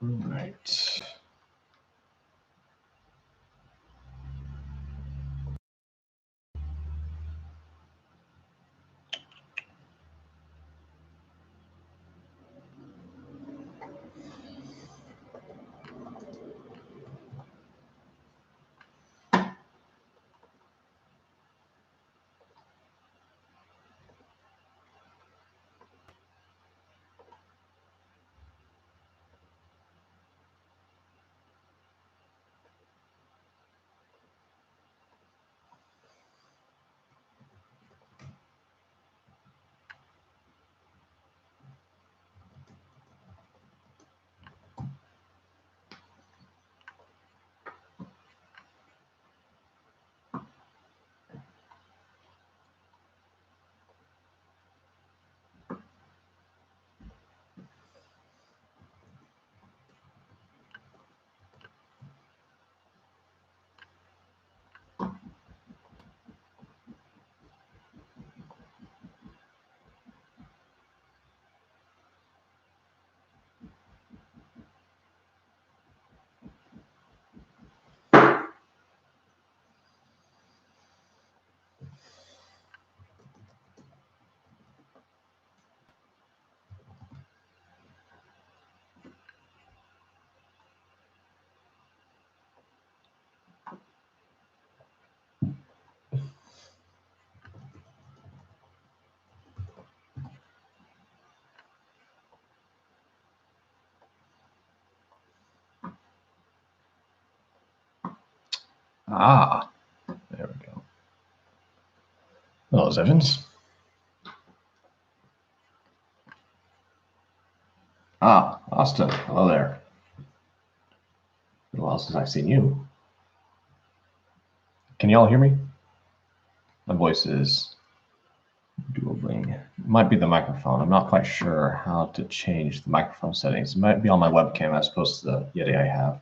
Right. Ah, there we go. Hello, Evans. Ah, Austin. Hello there. Been a while since I've seen you. Can you all hear me? My voice is dual-bling. It might be the microphone. I'm not quite sure how to change the microphone settings. It might be on my webcam as opposed to the Yeti I have.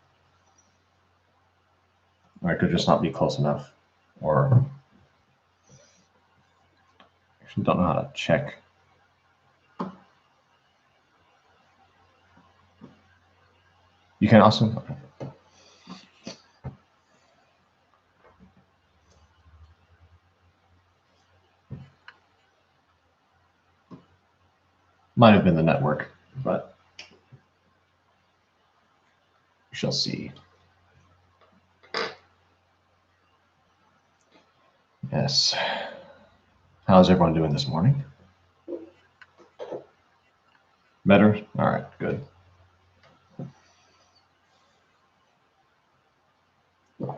Or it could just not be close enough. Or I actually don't know how to check. You can also. Okay. Might have been the network, but we shall see. Yes. How's everyone doing this morning? Better? All right, good. I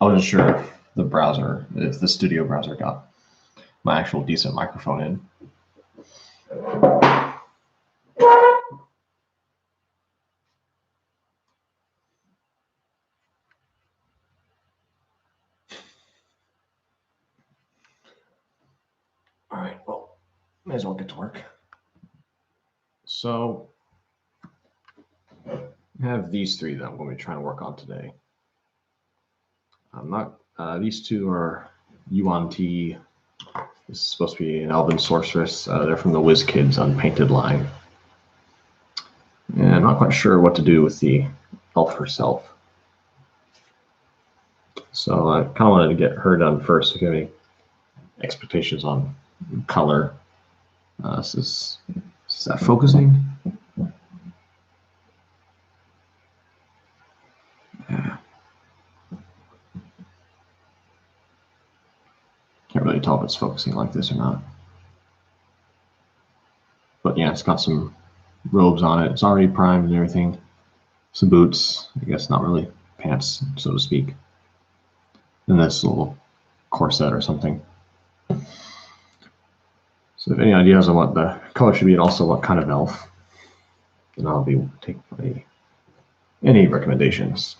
wasn't sure if the studio browser got my actual decent microphone in. All right, well, may as well get to work. So I have these three that I'm going to be trying to work on today. These two are Yuan Ti. This is supposed to be an Elven Sorceress. They're from the WizKids Unpainted line. And I'm not quite sure what to do with the elf herself. So I kind of wanted to get her done first. If you have any expectations on color. Is that focusing? Yeah. Can't really tell if it's focusing like this or not. But yeah, it's got some robes on it. It's already primed and everything. Some boots, I guess not really pants, so to speak. And this little corset or something. So if any ideas on what the color should be and also what kind of elf, then I'll be taking any recommendations.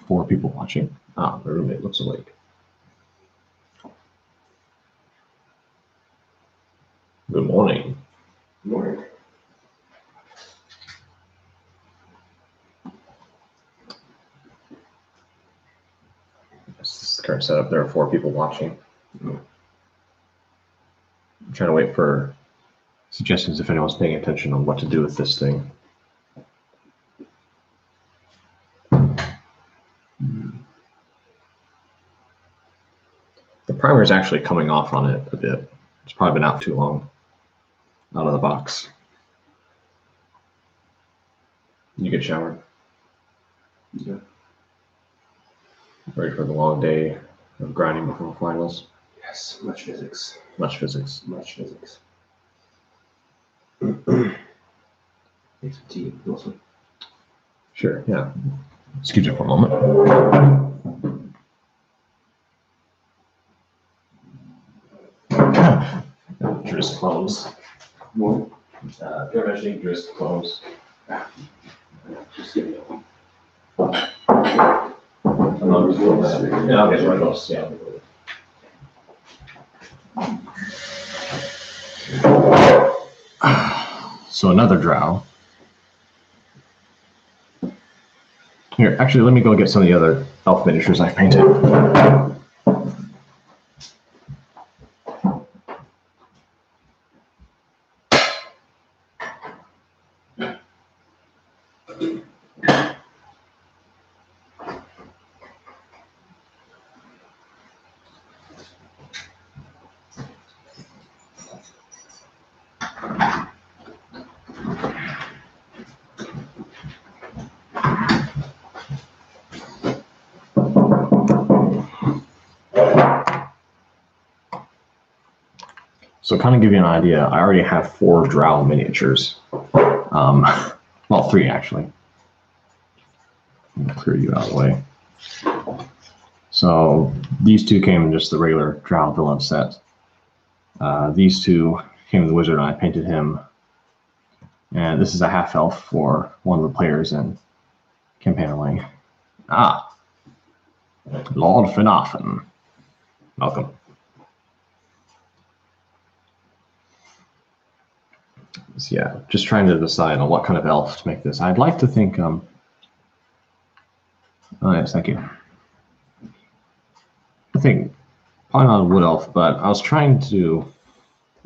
4 people watching. Ah, my roommate looks awake. Good morning. Good morning. This is the current setup. There are 4 people watching. I'm trying to wait for suggestions if anyone's paying attention on what to do with this thing. The primer is actually coming off on it a bit. It's probably been out too long out of the box. You get showered? Yeah. Ready for the long day of grinding before finals? Yes, much physics. Much physics. Much physics. Make some tea, also. Sure, yeah. Excuse me for a moment. Drisk clones. What? If you're mentioning Drisk clones. Just give me a one. Yeah, I'll get one of those. Yeah. So another drow. Here, actually, let me go get some of the other elf miniatures I've painted. So kind of give you an idea, I already have 4 drow miniatures. Well, 3 actually. Let me clear you out of the way. So these 2 came in just the regular drow villain set. These 2 came in the wizard and I painted him. And this is a half elf for one of the players in Campaign. Ah, Lord Finafin. Welcome. So yeah, just trying to decide on what kind of elf to make this. I'd like to think, oh yes, thank you. I think probably not a wood elf, but I was trying to do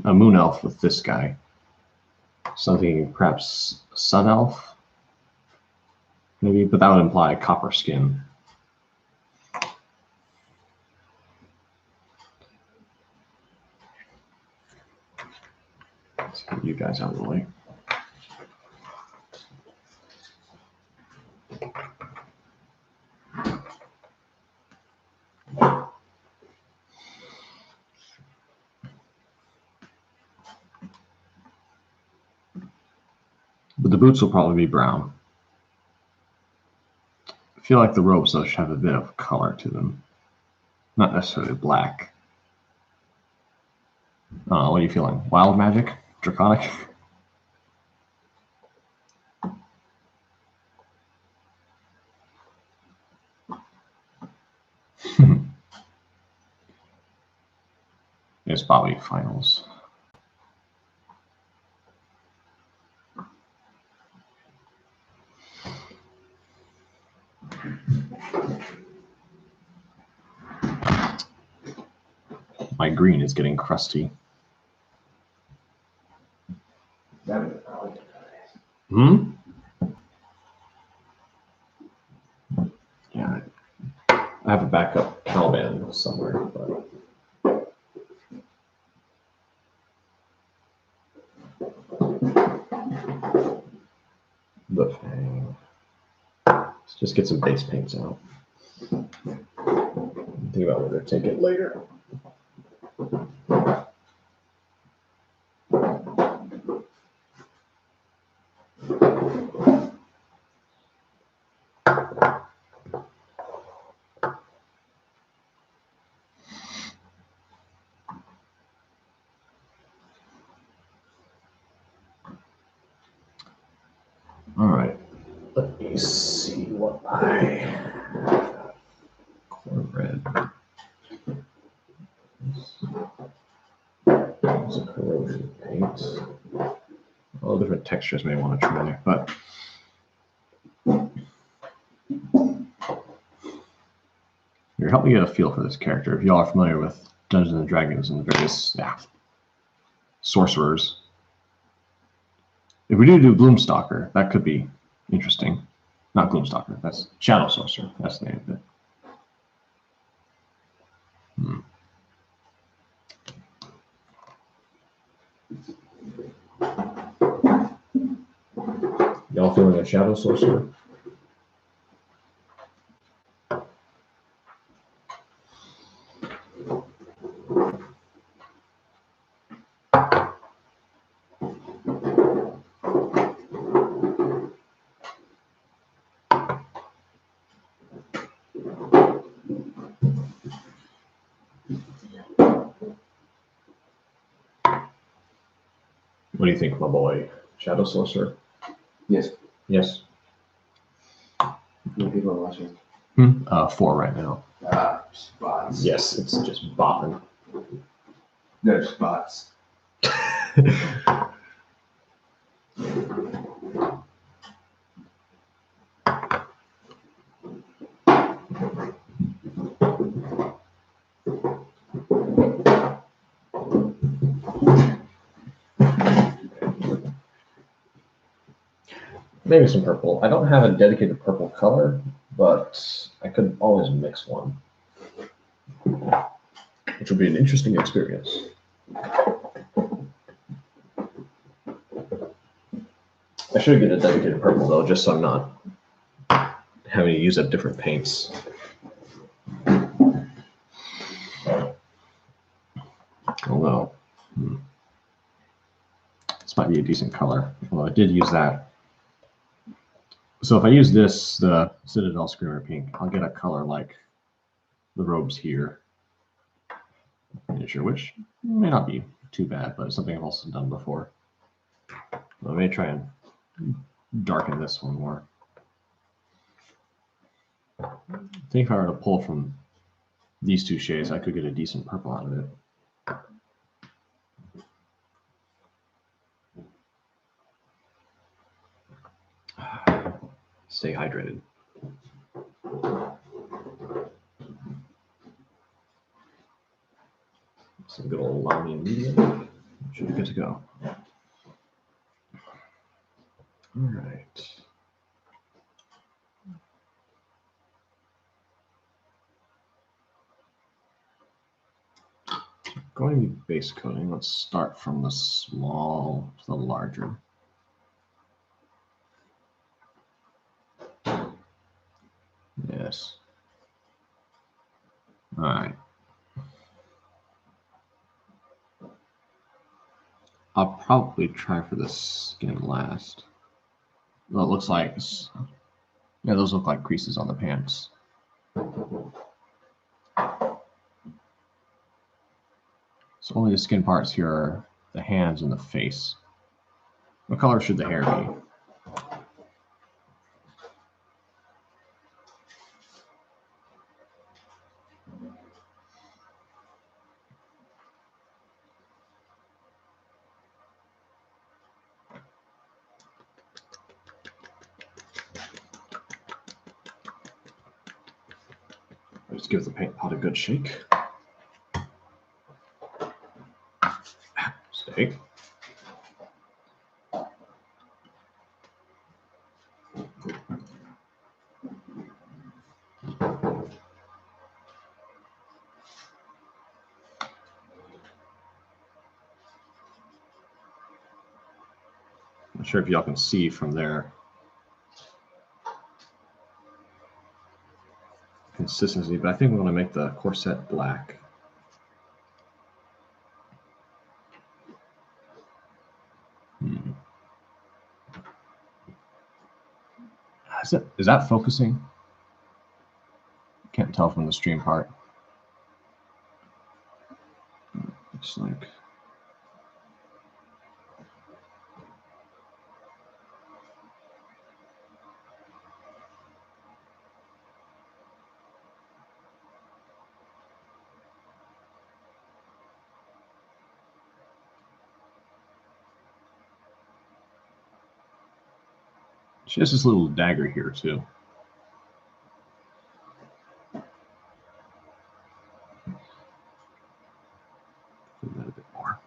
a moon elf with this guy. Something perhaps sun elf, maybe, but that would imply copper skin. Let's get you guys out of the way. But the boots will probably be brown. I feel like the robes, though, should have a bit of color to them. Not necessarily black. What are you feeling? Wild magic? Draconic? It's Bobby Finals. My green is getting crusty. Hmm? Yeah, I have a backup Caliban somewhere, but the Fang. Let's just get some base paints out. Think about whether to take it later. All right, let me see what I textures may want to try, but here, help me get a feel for this character. If y'all are familiar with Dungeons and Dragons and the various sorcerers, if we do Gloomstalker, that could be interesting. Not Gloomstalker, that's Shadow Sorcerer. That's the name of it. Y'all feeling a Shadow Sorcerer? What do you think, my boy? Shadow Sorcerer? Yes. Yes. How many people are watching? 4 right now. Spots. Yes, it's just bopping. No spots. Maybe some purple. I don't have a dedicated purple color, but I could always mix one, which would be an interesting experience. I should get a dedicated purple though, just so I'm not having to use up different paints. Although, this might be a decent color. Well, I did use that. So if I use this, the Citadel Screamer Pink, I'll get a color like the robes here. Miniature, which may not be too bad, but it's something I've also done before. I may try and darken this one more. I think if I were to pull from these 2 shades, I could get a decent purple out of it. Stay hydrated. Some good old Lamy and medium. Should be good to go. All right. Going to be base coating. Let's start from the small to the larger. Yes. All right. I'll probably try for the skin last. Well, it looks like, yeah, those look like creases on the pants. So only the skin parts here are the hands and the face. What color should the hair be? Just give the paint pot a good shake. Steak. Not sure if y'all can see from there. Consistency, but I think we want to make the corset black. Is that focusing? Can't tell from the stream part. Looks like. She has this little dagger here too. Do that a bit more.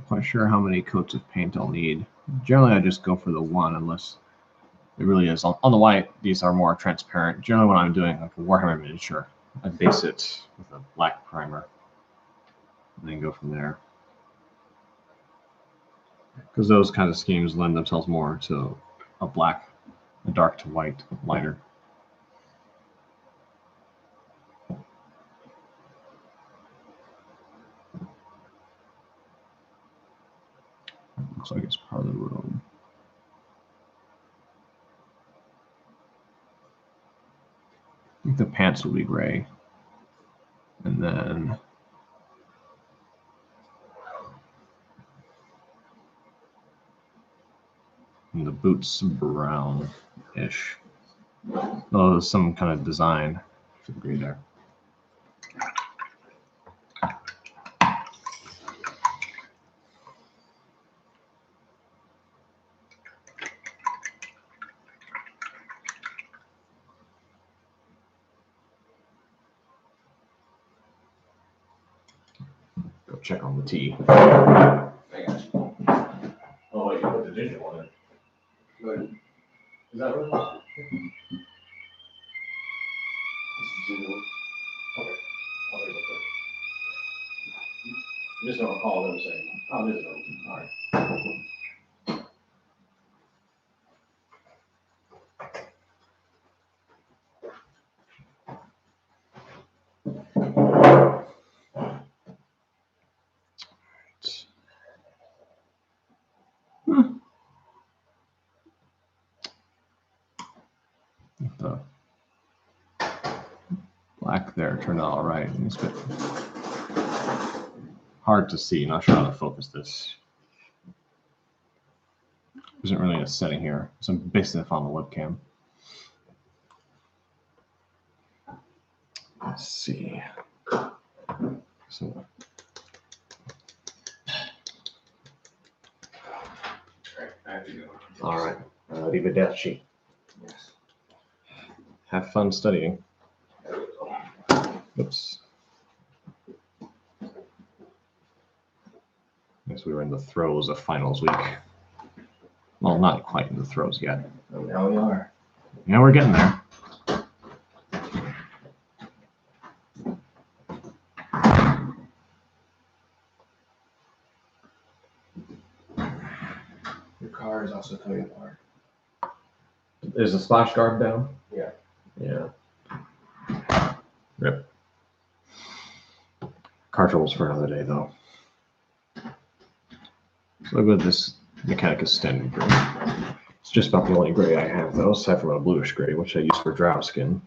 Quite sure how many coats of paint I'll need. Generally, I just go for the one unless it really is. On the white, these are more transparent. Generally, when I'm doing like a Warhammer miniature, I base it with a black primer and then go from there. Because those kind of schemes lend themselves more to a black, a dark to white, lighter. Looks like it's part of the room. I think the pants will be gray. And then the boots brown-ish. Oh, there's some kind of design for the gray there. Go check on the tea. I got you. Oh, wait, you put the ginger one in. Good. Is that really? This is the one. Okay. I'll take a look. I just don't recall them saying, oh, it is open. All right. The black there turned out all right. It's a bit hard to see. Not sure how to focus this. Isn't really a setting here, so I'm basing it on the webcam. Let's see. So, I have to go. all right. Arrivederci. Yes. Have fun studying. There we go. Oops. Guess we were in the throes of finals week. Well, not quite in the throes yet. Oh, now we are. Yeah, we're getting there. Your car is also coming apart. Is the splash guard down? Yeah. Yeah. Rip. Car troubles for another day, though. So good this Mechanicus standard gray. It's just about the only gray I have, though, aside from a bluish gray, which I use for drow skin.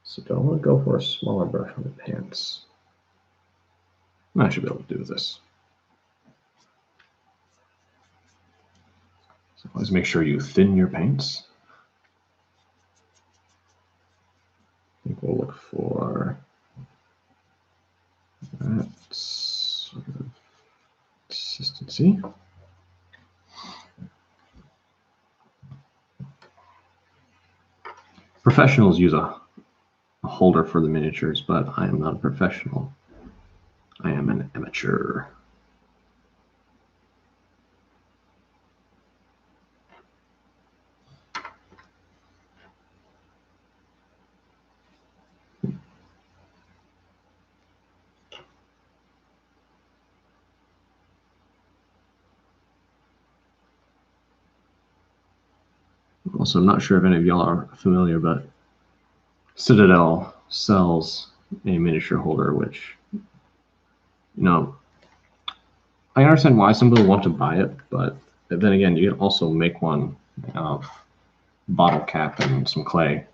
So do I want to go for a smaller brush on the pants? I should be able to do this. So always make sure you thin your paints. I think we'll look for that sort of consistency. Professionals use a holder for the miniatures, but I am not a professional. I am an amateur. Also, I'm not sure if any of y'all are familiar, but Citadel sells a miniature holder, which, you know, I understand why some people want to buy it, but then again, you can also make one out of bottle cap and some clay.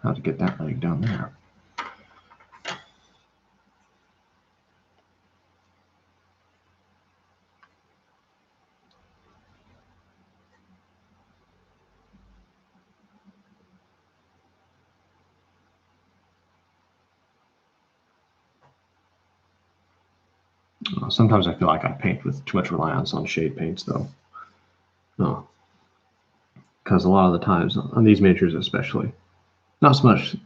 how to get that leg down there. Sometimes I feel like I paint with too much reliance on shade paints, though. No, because a lot of the times on these miniatures, especially, not so much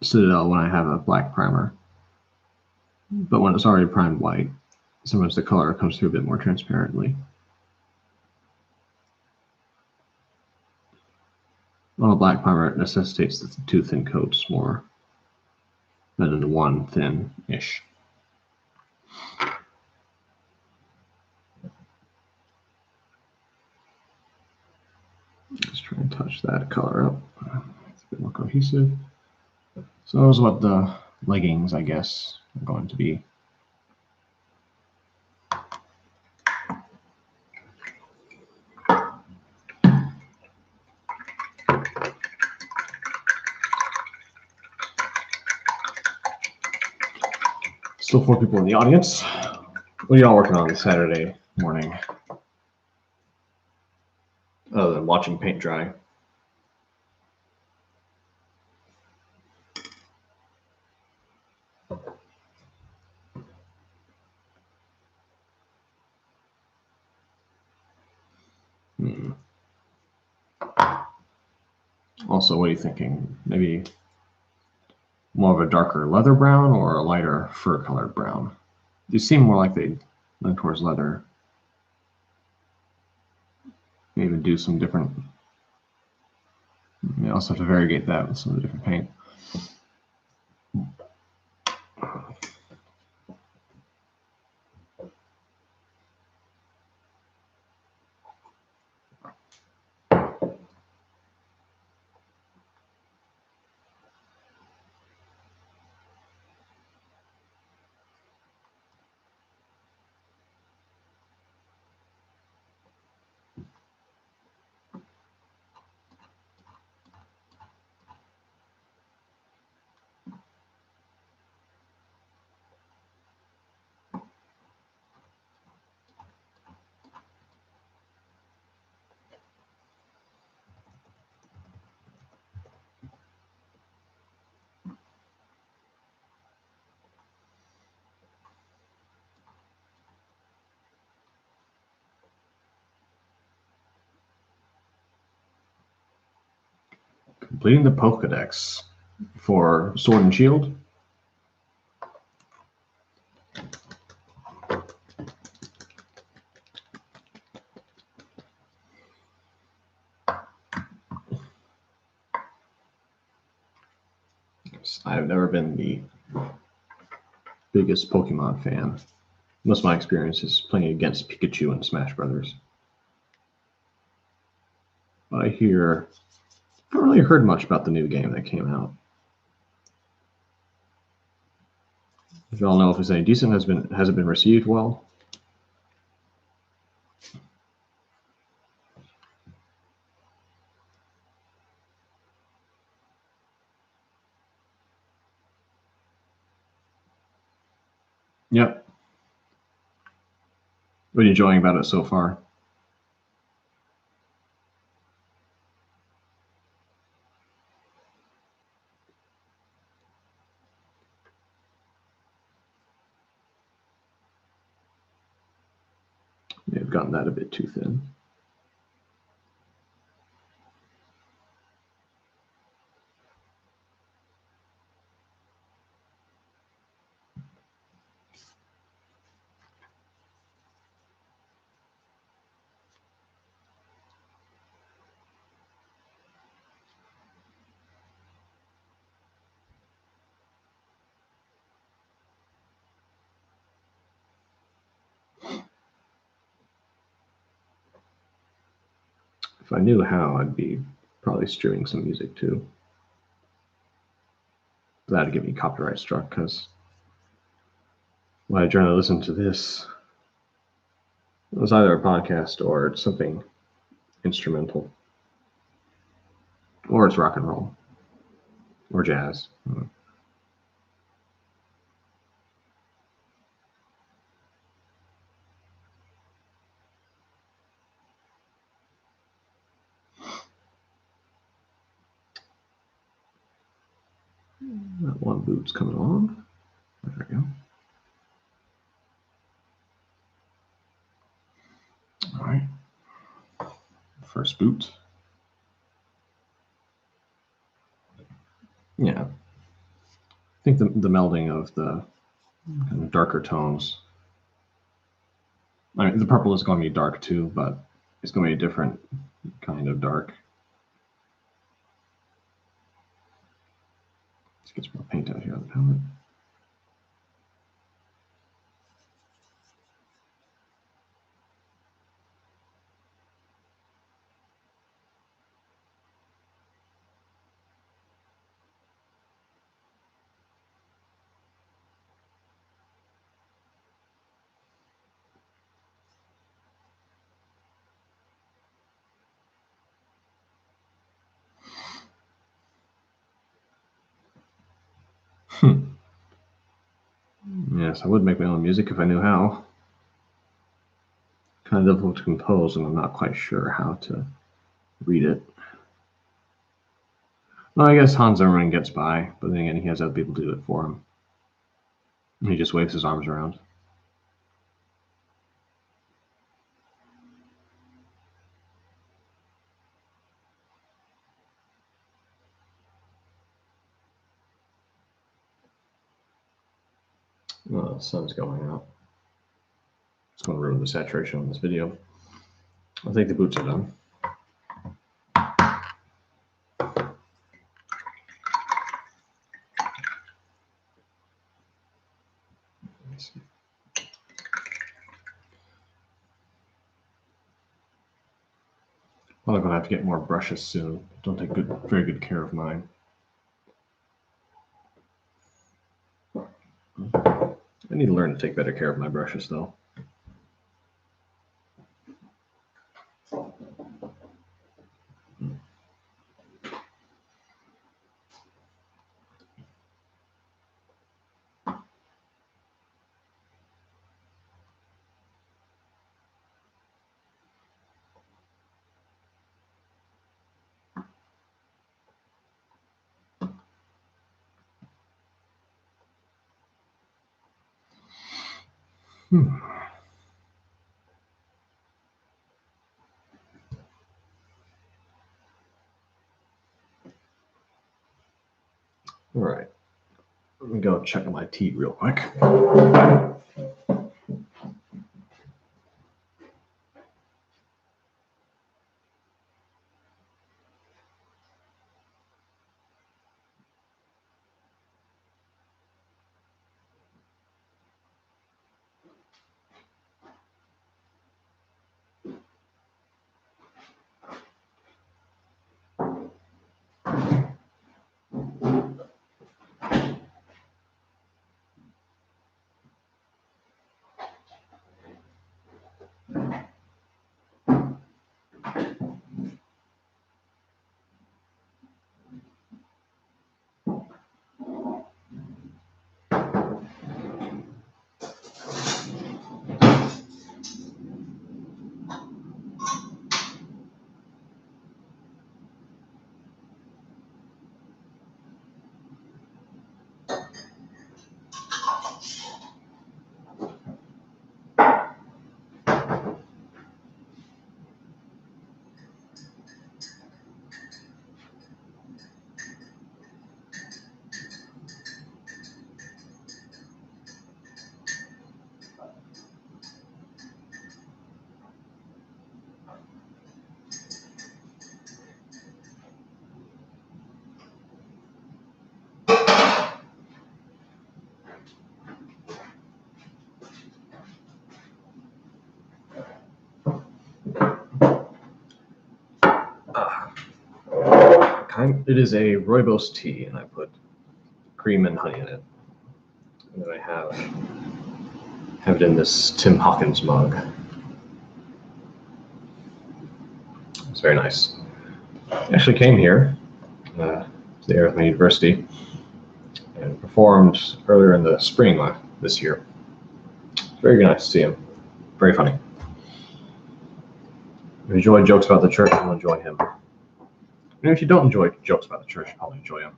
Citadel when I have a black primer, but when it's already primed white, sometimes the color comes through a bit more transparently. On a black primer, it necessitates the two thin coats more than in the one thin-ish. Let's try and touch that color up. It's a bit more cohesive. So that was what the leggings, I guess, are going to be. Still 4 people in the audience. What are y'all working on this Saturday morning? Other than watching paint dry. Also, what are you thinking? Maybe more of a darker leather brown or a lighter fur colored brown? These seem more like they lean towards leather. Maybe even do some different. You also have to variegate that with some of the different paint. Completing the Pokedex for Sword and Shield. I've never been the biggest Pokemon fan. Most of my experience is playing against Pikachu in Smash Brothers. But I haven't really heard much about the new game that came out. If y'all know if it's any decent, has it been received well? Yep. What are you enjoying about it so far? May have gotten that a bit too thin. If I knew how, I'd be probably streaming some music too. That'd get me copyright struck because when I try to listen to this, it was either a podcast or it's something instrumental, or it's rock and roll. or jazz. That one boot's coming along. There we go. All right. First boot. Yeah. I think the melding of the kind of darker tones. I mean, the purple is going to be dark too, but it's going to be a different kind of dark. Let's get some more paint out here on the palette. Yes, I would make my own music if I knew how. Kind of difficult to compose, and I'm not quite sure how to read it. Well, I guess Hans Zimmerman gets by, but then again, he has other people do it for him. And he just waves his arms around. Well, the sun's going out. It's going to ruin the saturation on this video. I think the boots are done. Let's see. Well, I'm going to have to get more brushes soon. Don't take very good care of mine. I need to learn to take better care of my brushes, though. All right. Let me go check my tea real quick. It is a rooibos tea, and I put cream and honey in it. And then I have it in this Tim Hawkins mug. It's very nice. I actually came here the Arizona University, and performed earlier in the spring this year. Very nice to see him. Very funny. If you enjoy jokes about the church, you'll enjoy him. And if you don't enjoy jokes about the church, you'll probably enjoy him.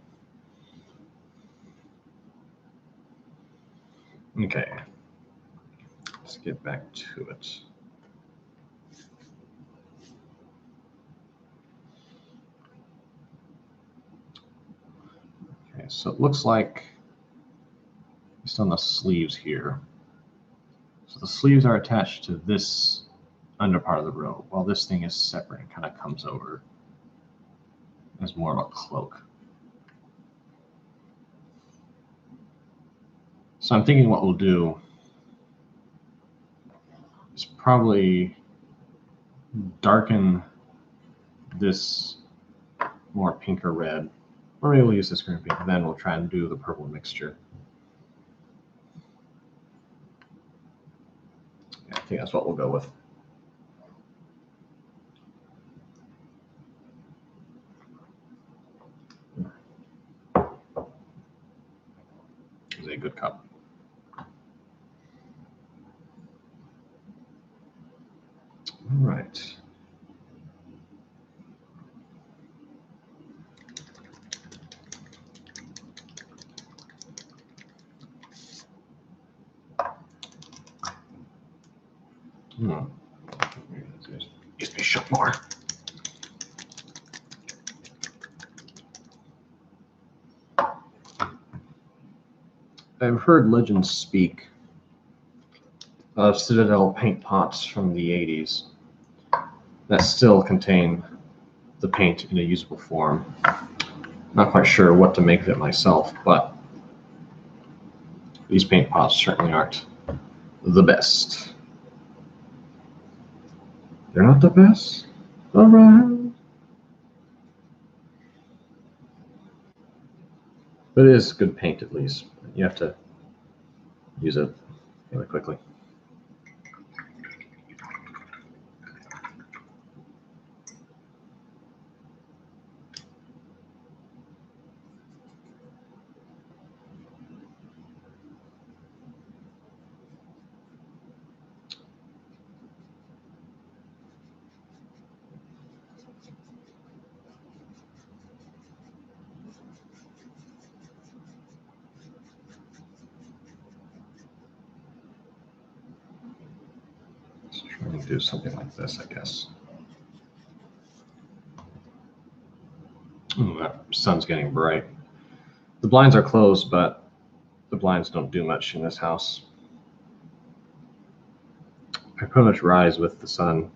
Okay. Let's get back to it. Okay, so it looks like just on the sleeves here. So the sleeves are attached to this under part of the robe, while this thing is separate and kind of comes over as more of a cloak. So I'm thinking what we'll do is probably darken this more pink or red, or maybe we'll use this green pink, and then we'll try and do the purple mixture. Yeah, I think that's what we'll go with. It's a good cup. All right. Needs to be shook more. I've heard legends speak of Citadel paint pots from the 80s that still contain the paint in a usable form. Not quite sure what to make of it myself, but these paint pots certainly aren't the best. They're not the best? All right. But it is good paint at least. You have to use it really quickly. Let's try and do something like this, I guess. Ooh, that sun's getting bright. The blinds are closed, but the blinds don't do much in this house. I pretty much rise with the sun.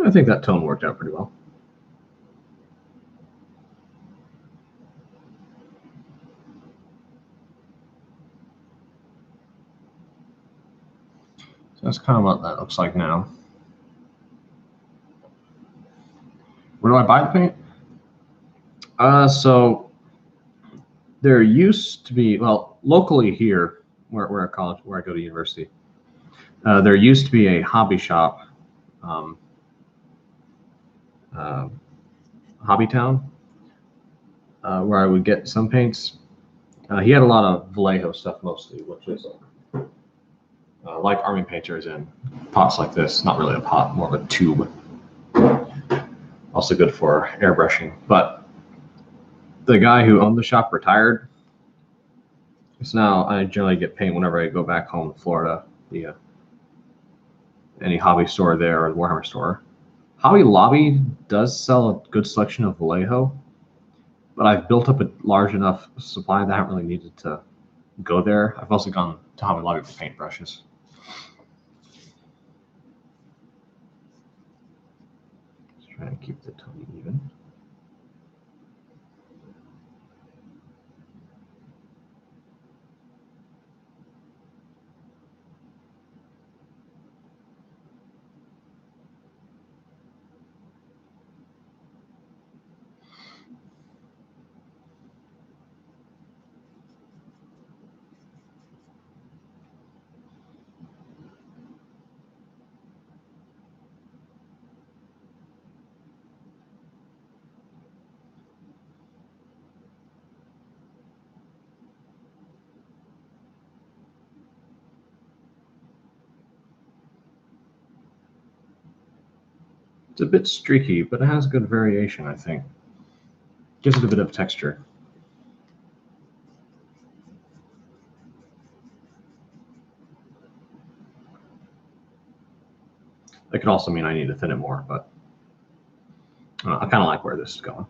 I think that tone worked out pretty well. So that's kind of what that looks like now. Where do I buy the paint? So there used to be, well, locally here, where I go to university, there used to be a hobby shop, Hobby Town, where I would get some paints. He had a lot of Vallejo stuff mostly, which is like Army painters in pots like this. Not really a pot, more of a tube. Also good for airbrushing. But the guy who owned the shop retired. So now I generally get paint whenever I go back home to Florida. Any hobby store there or the Warhammer store. Hobby Lobby does sell a good selection of Vallejo, but I've built up a large enough supply that I haven't really needed to go there. I've also gone to Hobby Lobby for paintbrushes. Just trying to keep the tone even. It's a bit streaky, but it has good variation, I think. Gives it a bit of texture. It could also mean I need to thin it more, but I kind of like where this is going.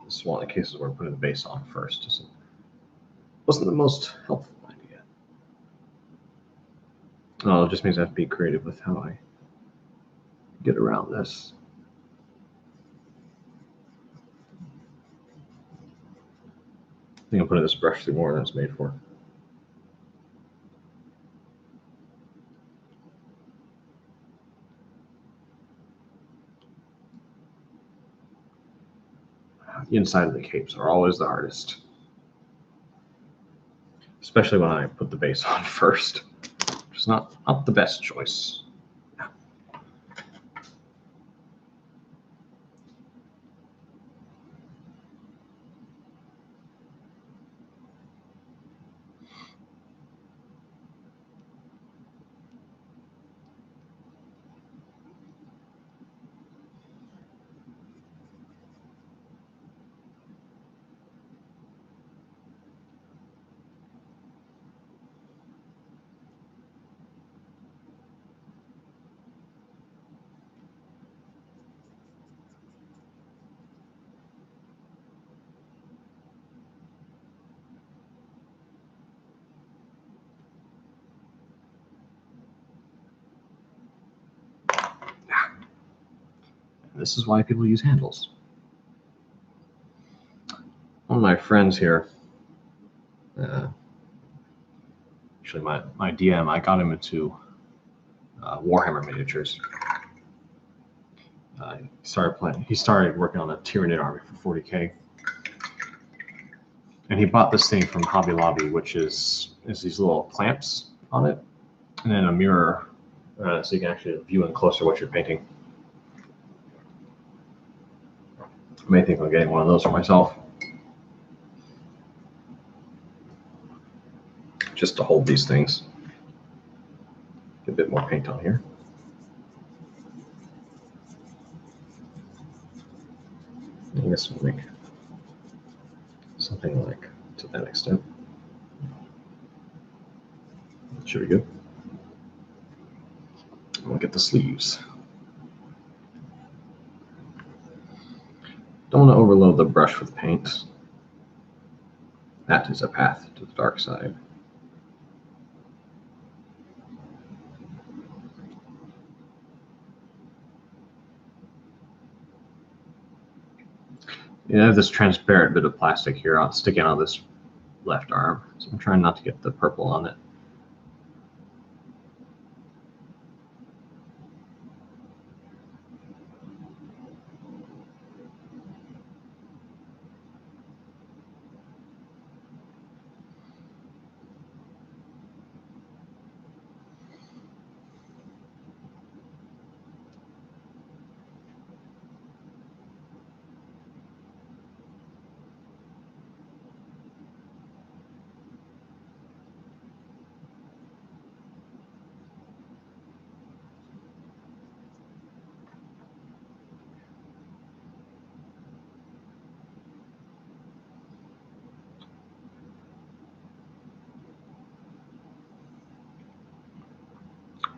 This is one of the cases where putting the base on first wasn't the most helpful idea. Oh, it just means I have to be creative with how I get around this. I think I'm putting this brush through more than it's made for. The inside of the capes are always the hardest, especially when I put the base on first, which is not the best choice. This is why people use handles. One of my friends here, actually my DM, I got him into Warhammer miniatures. He started working on a Tyranid army for 40K. And he bought this thing from Hobby Lobby, which is these little clamps on it, and then a mirror, so you can actually view in closer what you're painting. I may think of getting one of those for myself, just to hold these things. Get a bit more paint on here. I guess we'll make something like to that extent. That should be good. We'll get the sleeves. Don't want to overload the brush with paint. That is a path to the dark side. I have this transparent bit of plastic here sticking out of this left arm, so I'm trying not to get the purple on it.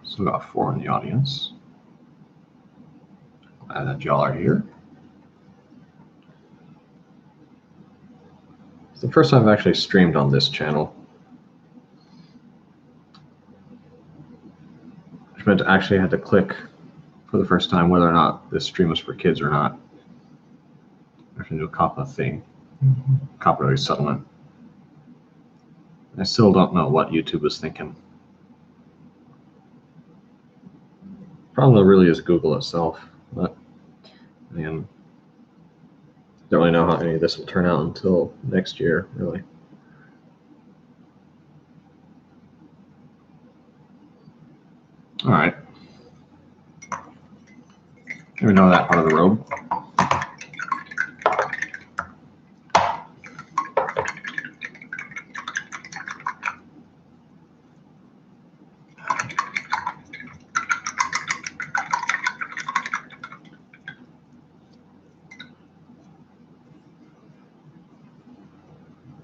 So we got 4 in the audience. Glad that y'all are here. It's the first time I've actually streamed on this channel, which meant I actually had to click for the first time whether or not this stream was for kids or not. I have to do a COPPA thing, copyright settlement. I still don't know what YouTube was thinking. Problem really is Google itself, but again, don't really know how any of this will turn out until next year, really. All right. You know that part of the robe.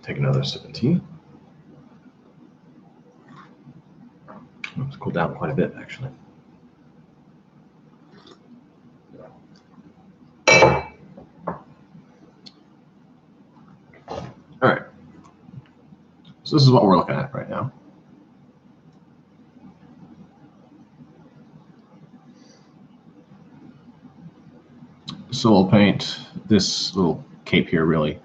Take another sip of tea. It's cooled down quite a bit, actually. All right. So this is what we're looking at right now. So we'll paint this little cape here, really,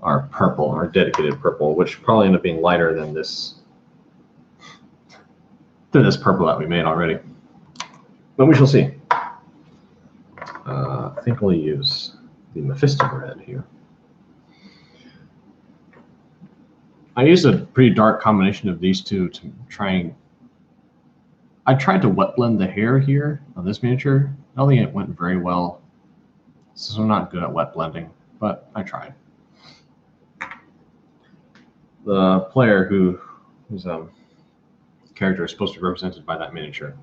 our purple, our dedicated purple, which probably end up being lighter than this purple that we made already. But we shall see. I think we'll use the Mephiston red here. I used a pretty dark combination of these two to try and... I tried to wet blend the hair here on this miniature. I don't think it went very well, so I'm not good at wet blending, but I tried. The player whose character is supposed to be represented by that miniature,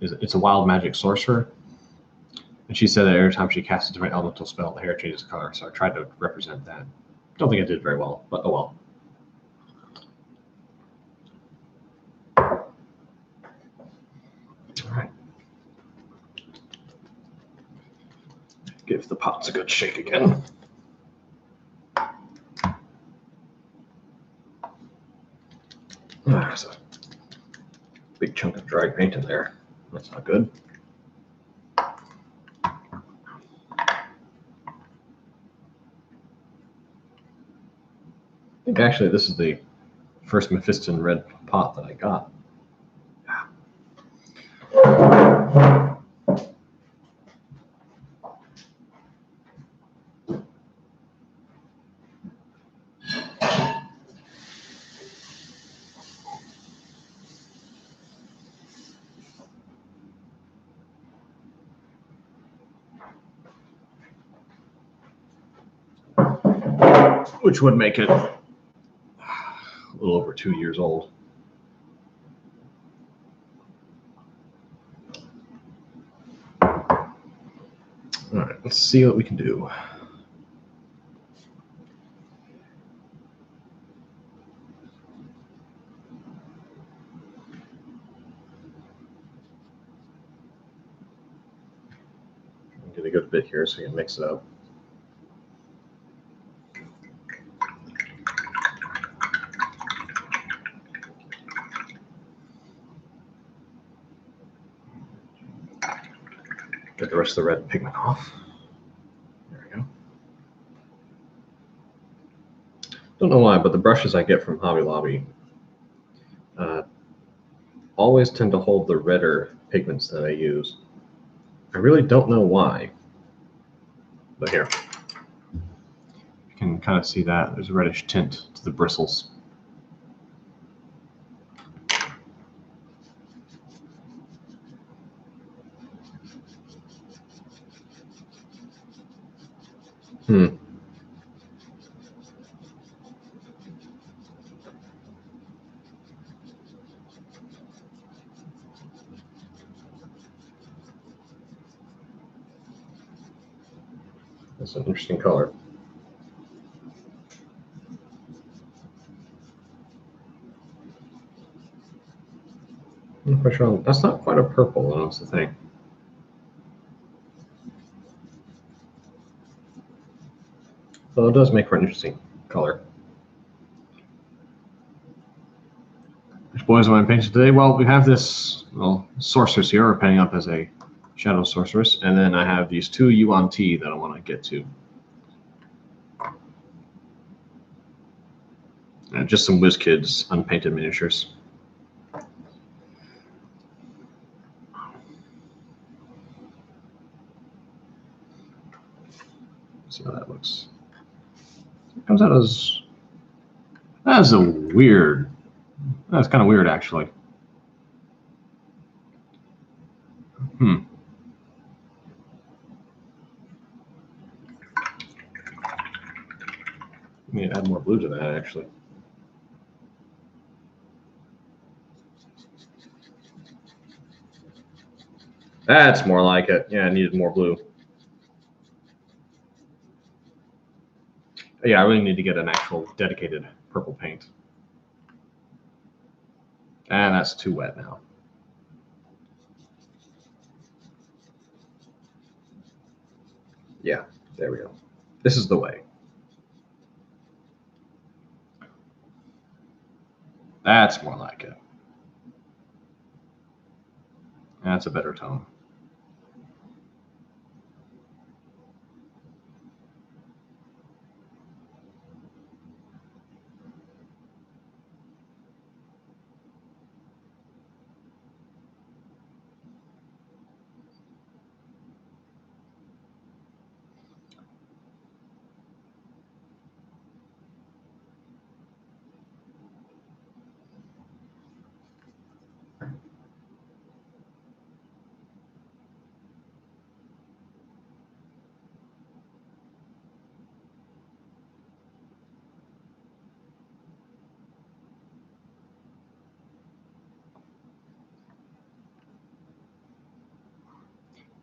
it's a wild magic sorcerer, and she said that every time she casts a different elemental spell, the hair changes color. So I tried to represent that. Don't think I did very well, but oh well. All right. Give the pots a good shake again. There's a big chunk of dry paint in there. That's not good. I think actually this is the first Mephiston red pot that I got. Which would make it a little over 2 years old. All right, let's see what we can do. Get a good bit here so we can mix it up. Get the rest of the red pigment off. There we go. Don't know why, but the brushes I get from Hobby Lobby always tend to hold the redder pigments that I use. I really don't know why, but here. You can kind of see that. There's a reddish tint to the bristles. That's an interesting color. I'm not quite sure. That's not quite a purple, that's the thing. Though it does make for an interesting color. Which boys am I painting today? Well, we have this sorceress here. We're painting up as a shadow sorceress, and then I have these two Yuan Ti that I want to get to. And just some WizKids unpainted miniatures. See how that looks. It comes out as that's kind of weird actually. Let me add more blue to that, actually. That's more like it. Yeah, I needed more blue. Yeah, I really need to get an actual dedicated purple paint. And that's too wet now. Yeah, there we go. This is the way. That's more like it. That's a better tone.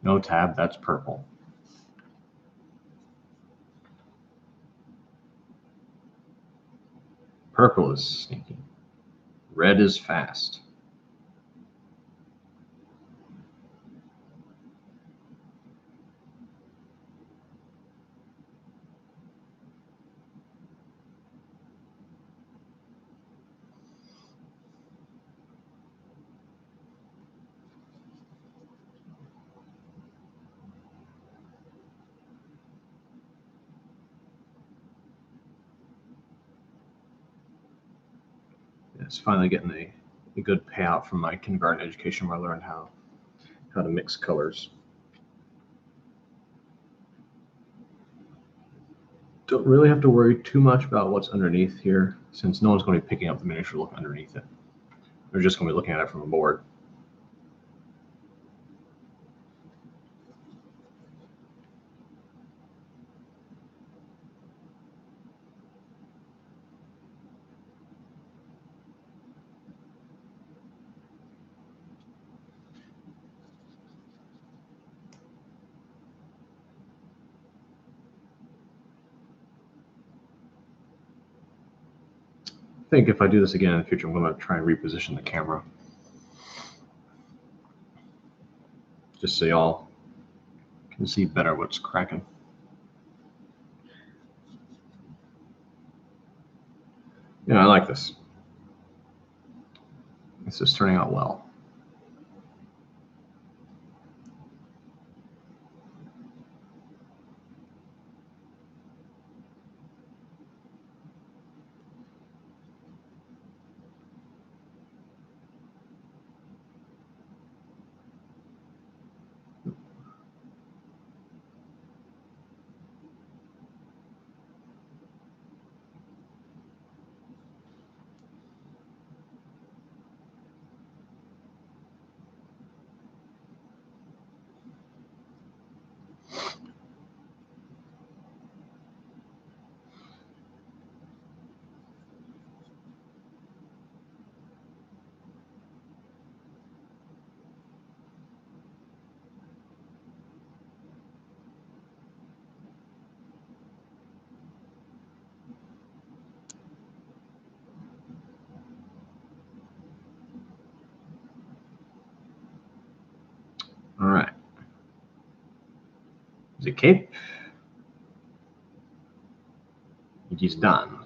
No tab, that's purple. Purple is sneaky. Red is fast. It's finally getting a good payout from my kindergarten education where I learned how to mix colors. Don't really have to worry too much about what's underneath here, since no one's going to be picking up the miniature look underneath it. They're just going to be looking at it from a board. I think if I do this again in the future, I'm going to try and reposition the camera. Just so y'all can see better what's cracking. Yeah, I like this. This is turning out well. All right. The cape. It is done.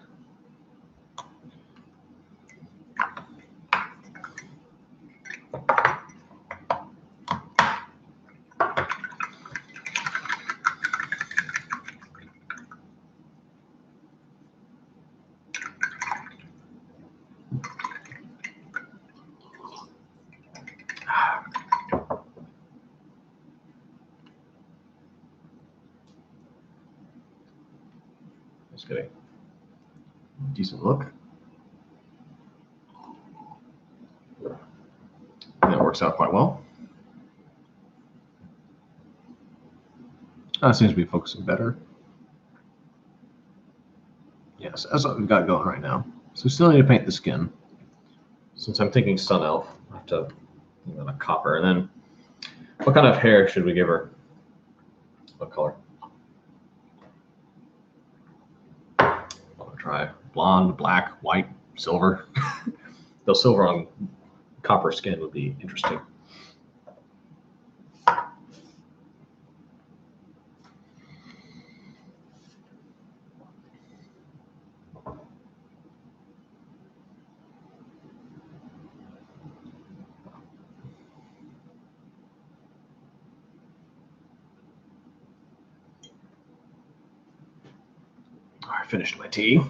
Let's get a decent look. And that works out quite well. That seems to be focusing better. Yes, that's what we've got going right now. So we still need to paint the skin. Since I'm thinking Sun Elf, I have to think on a copper. And then what kind of hair should we give her? What color? I'm gonna try blonde, black, white, silver. Though silver on copper skin would be interesting. I finished my tea.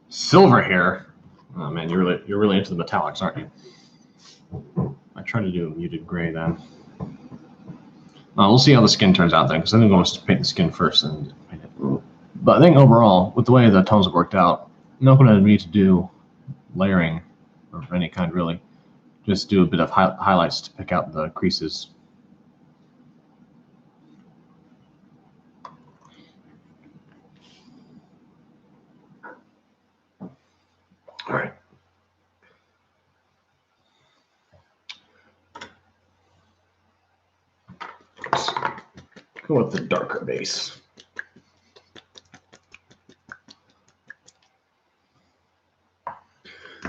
Silver hair. Oh man, you're really into the metallics, aren't you? I try to do a muted gray then. We'll see how the skin turns out then, because I think I'm going to paint the skin first and paint it. But I think overall, with the way the tones have worked out, I'm not going to need to do layering of any kind really. Just do a bit of highlights to pick out the creases. All right. Let's go with the darker base.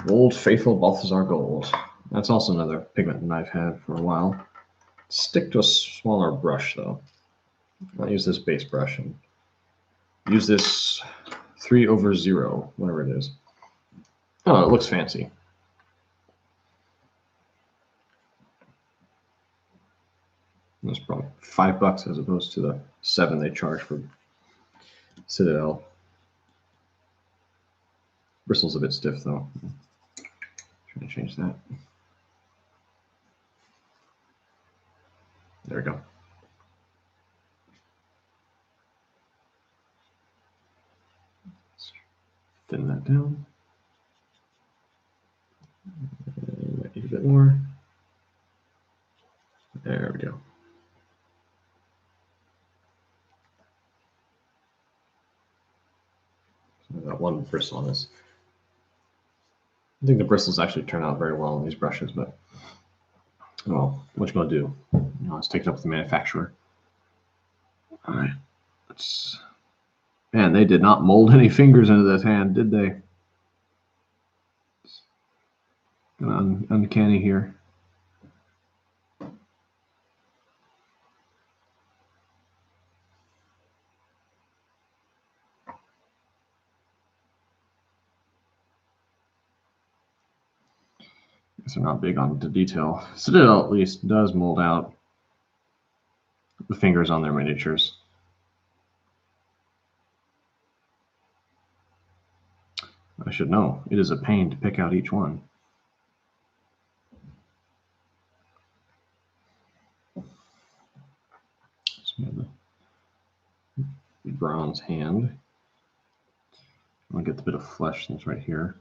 Old Faithful Balthazar Gold. That's also another pigment that I've had for a while. Stick to a smaller brush though. I'll use this base brush and use this 3/0, whatever it is. Oh, it looks fancy. That's probably $5 as opposed to the $7 they charge for Citadel. Bristle's a bit stiff though. Trying to change that. There we go. Let's thin that down. Might need a bit more. There we go. So I've got one bristle on this. I think the bristles actually turn out very well on these brushes, but well, what you gonna do? Let's take it up with the manufacturer. All right, let's. Man, they did not mold any fingers into this hand, did they? It's kind of uncanny here. They're not big on the detail. Citadel at least does mold out the fingers on their miniatures. I should know. It is a pain to pick out each one. So we have the bronze hand. I'll get the bit of flesh that's right here.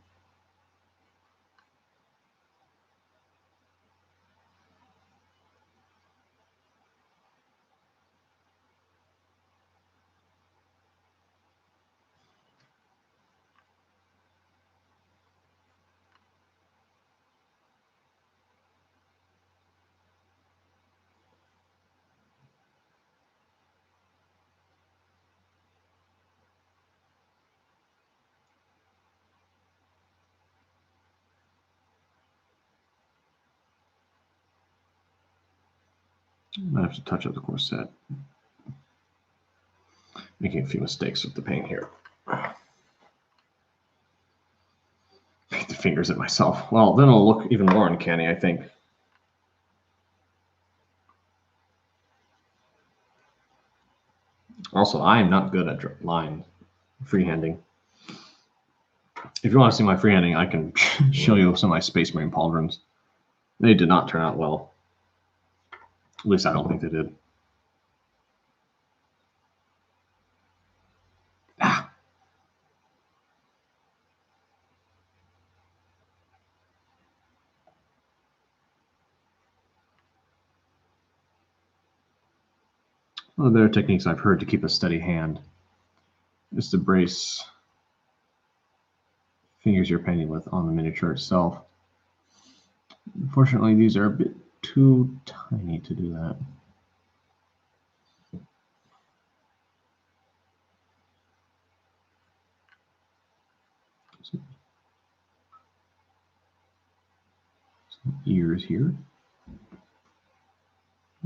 I might have to touch up the corset. Making a few mistakes with the paint here. Paint the fingers at myself. Well, then it'll look even more uncanny, I think. Also, I am not good at line freehanding. If you want to see my freehanding, I can show you some of my Space Marine pauldrons. They did not turn out well. At least I don't think they did. Ah. One of their techniques I've heard to keep a steady hand is to brace fingers you're painting with on the miniature itself. Unfortunately, these are a bit too tiny to do that. Some ears here.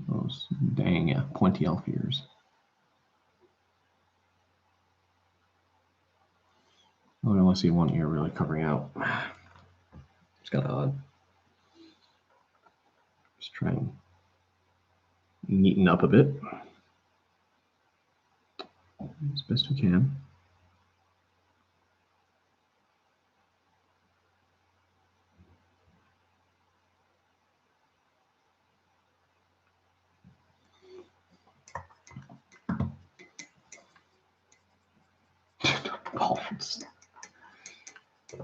Those dang, yeah, pointy elf ears. Oh, I only see one ear really covering out. It's kind of odd. Just try and neaten up a bit as best we can. Pauldrons.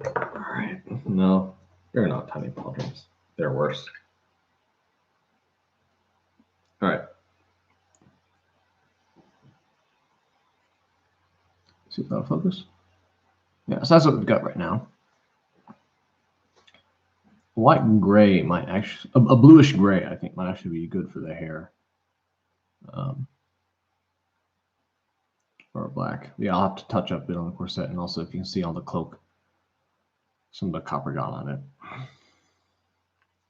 All right. No, they're not tiny pauldrons. They're worse. All right. See if that'll focus. Yeah, so that's what we've got right now. White and gray might actually, a bluish gray, I think, might actually be good for the hair. Or black. Yeah, I'll have to touch up a bit on the corset, and also if you can see on the cloak, some of the copper got on it.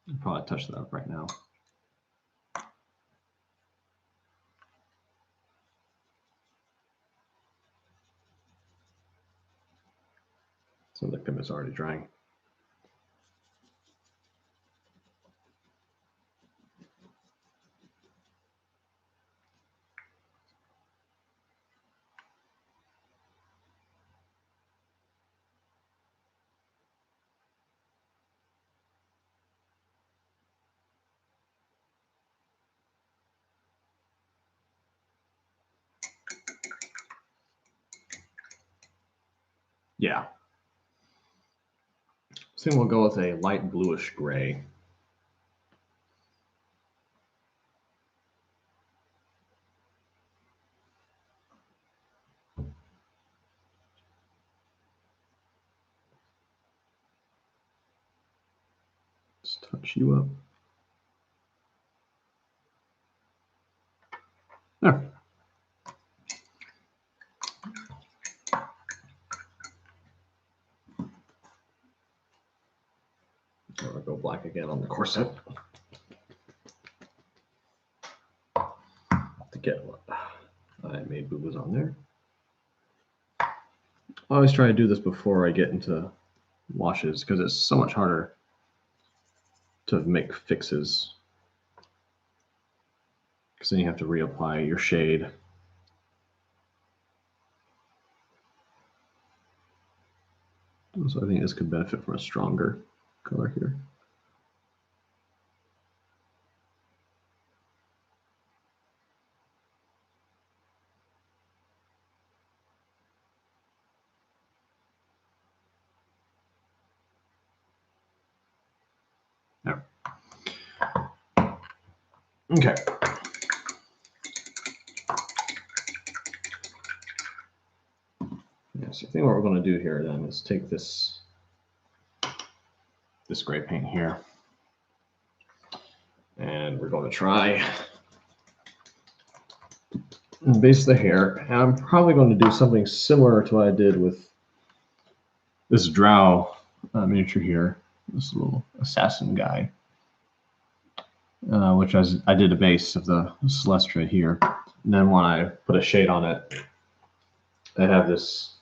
I'll probably touch that up right now. Some of the pigment's already drying. Yeah. So we'll go with a light bluish gray. Let's touch you up. There. So I'll go black again on the corset. To get what I made boo-boos on there. I always try to do this before I get into washes because it's so much harder to make fixes. Because then you have to reapply your shade. So I think this could benefit from a stronger color here. There. Okay. Yeah, so I think what we're going to do here then is take this gray paint here, and we're going to try and base the hair. And I'm probably going to do something similar to what I did with this drow miniature here, this little assassin guy, which I did a base of the Celestra here. And then when I put a shade on it, I have this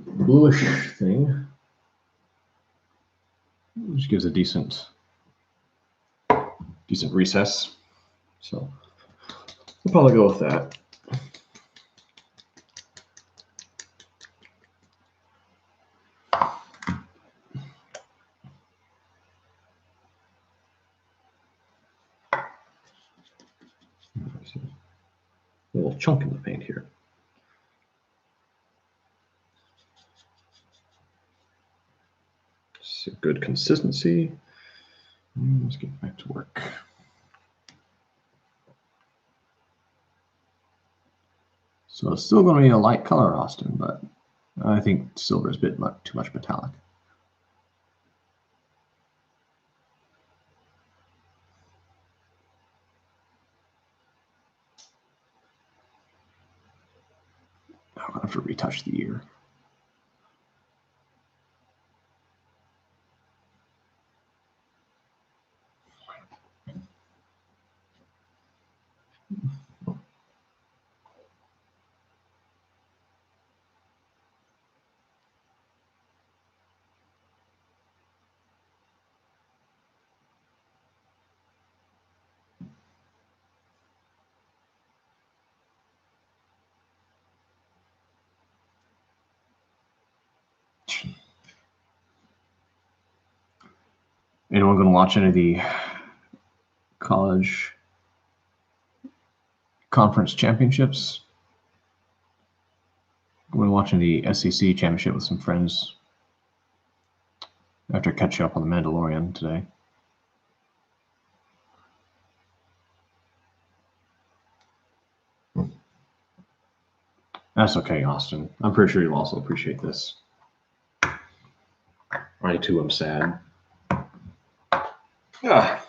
bluish thing, which gives a decent recess. So we'll probably go with that. chunk in the paint here. It's a good consistency. Let's get back to work. So it's still going to be a light color, Austin, but I think silver is a bit too much metallic. I'm going to have to retouch the ear. Anyone going to watch any of the college conference championships? I'm going to watching the SEC championship with some friends after catching up on The Mandalorian today. That's okay, Austin. I'm pretty sure you'll also appreciate this. I too am sad. Ah.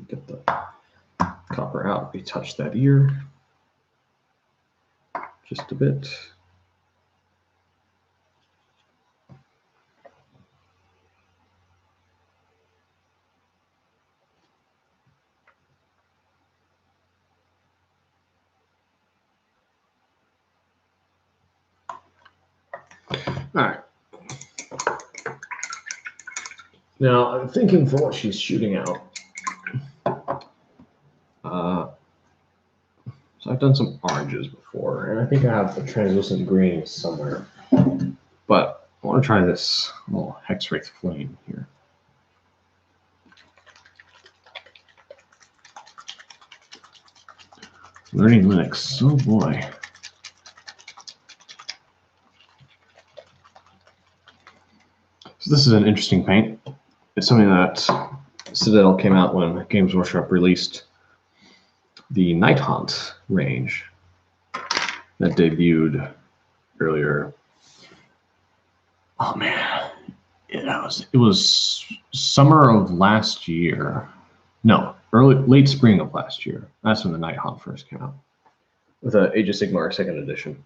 Get the copper out. Retouch that ear just a bit. All right. Now I'm thinking for what she's shooting out. So I've done some oranges before, and I think I have the translucent green somewhere. But I want to try this little Hexwraith flame here. Learning Linux, oh boy. So this is an interesting paint. It's something that Citadel came out when Games Workshop released the Nighthaunt range that debuted earlier. Oh man, it was summer of last year. No, late spring of last year. That's when the Nighthaunt first came out with a Age of Sigmar 2nd edition.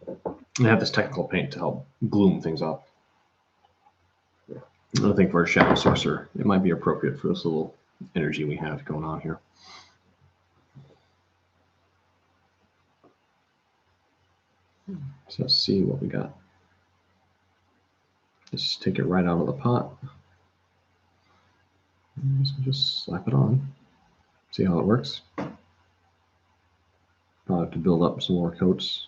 They have this technical paint to help gloom things up. I think for a Shadow Sorcerer, it might be appropriate for this little energy we have going on here. So let's see what we got. Just take it right out of the pot. Just slap it on. See how it works. Probably have to build up some more coats.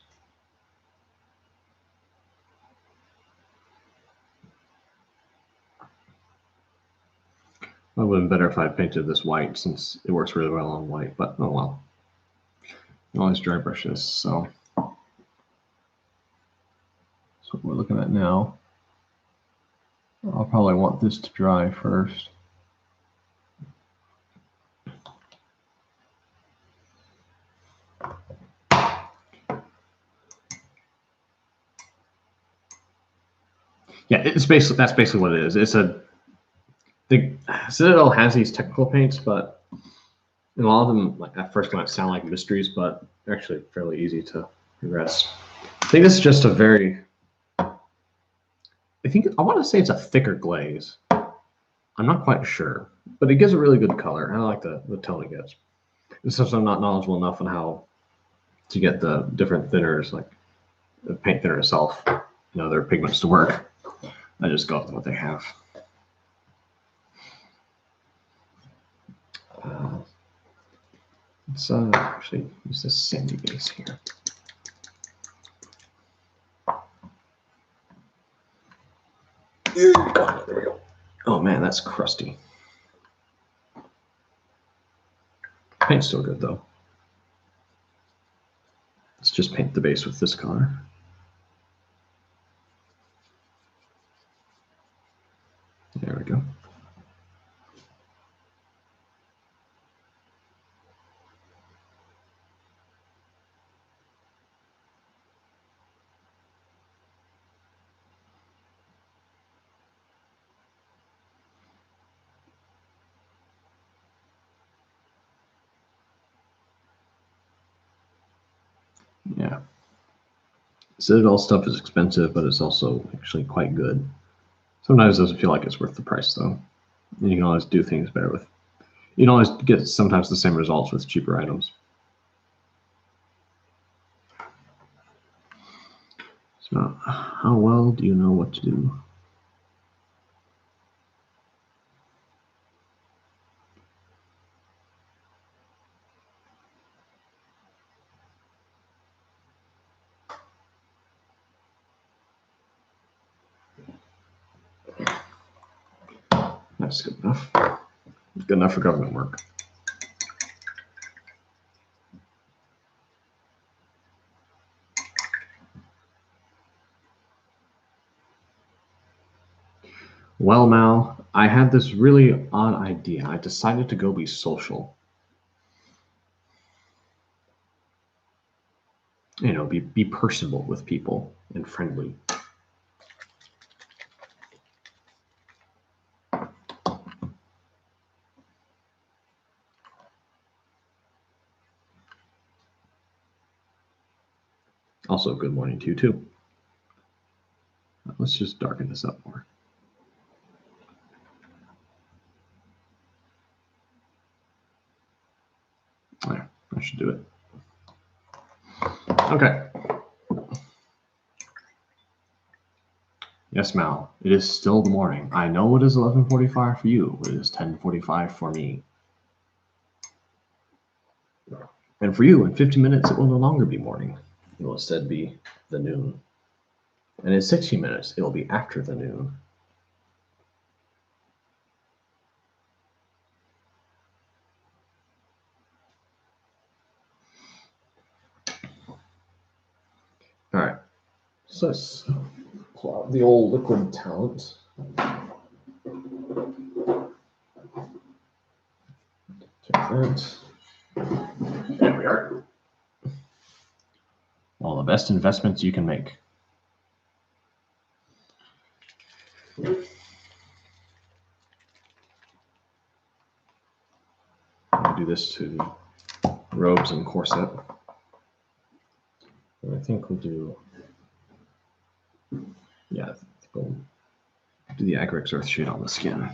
It would have been better if I painted this white since it works really well on white, but oh well. I always dry brush this, so that's what we're looking at now. I'll probably want this to dry first. Yeah, that's basically what it is. It's the Citadel has these technical paints, but a lot of them, like at first glance, sound like mysteries, but they're actually fairly easy to progress. I think this is just a very, I want to say it's a thicker glaze. I'm not quite sure, but it gives a really good color. I like the tone it gets. And since I'm not knowledgeable enough on how to get the different thinners, like the paint thinner itself, their pigments to work, I just go with what they have. Let's actually use this sandy base here. There we go. Oh man, that's crusty. Paint's still good though. Let's just paint the base with this color. There we go. Yeah. Citadel stuff is expensive, but it's also actually quite good. Sometimes it doesn't feel like it's worth the price though. And you can always do things better with. You can always get sometimes the same results with cheaper items. So, how well do you know what to do? That's good enough. It's good enough for government work. Well, Mal, I had this really odd idea. I decided to go be social. You know, be personable with people and friendly. Also, good morning to you too. Let's just darken this up more. There, I should do it. Okay. Yes, Mal, it is still the morning. I know it is 11:45 for you, but it is 10:45 for me. And for you, in 50 minutes, it will no longer be morning. It will instead be the noon. And in 60 minutes, it will be after the noon. All right. So let's pull out the old liquid talent. Check that. There we are. One of the best investments you can make. I'll do this to the robes and corset. And I think we'll do, yeah, we'll do the Agric Earth shade on the skin.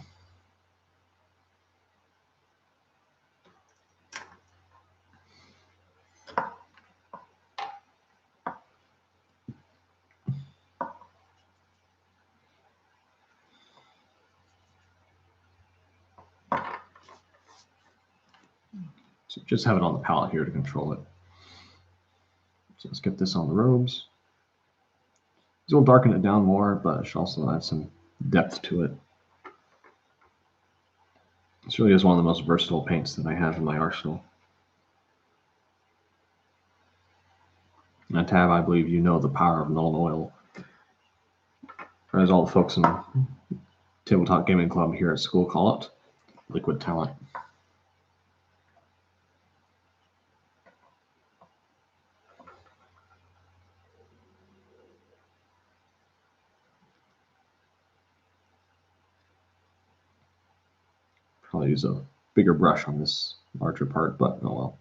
So just have it on the palette here to control it. So let's get this on the robes. This will darken it down more, but it should also add some depth to it. This really is one of the most versatile paints that I have in my arsenal. And Tab, I believe you know the power of Nuln Oil. Or as all the folks in Tabletop Gaming Club here at school call it, liquid talent. Probably use a bigger brush on this larger part, but oh well.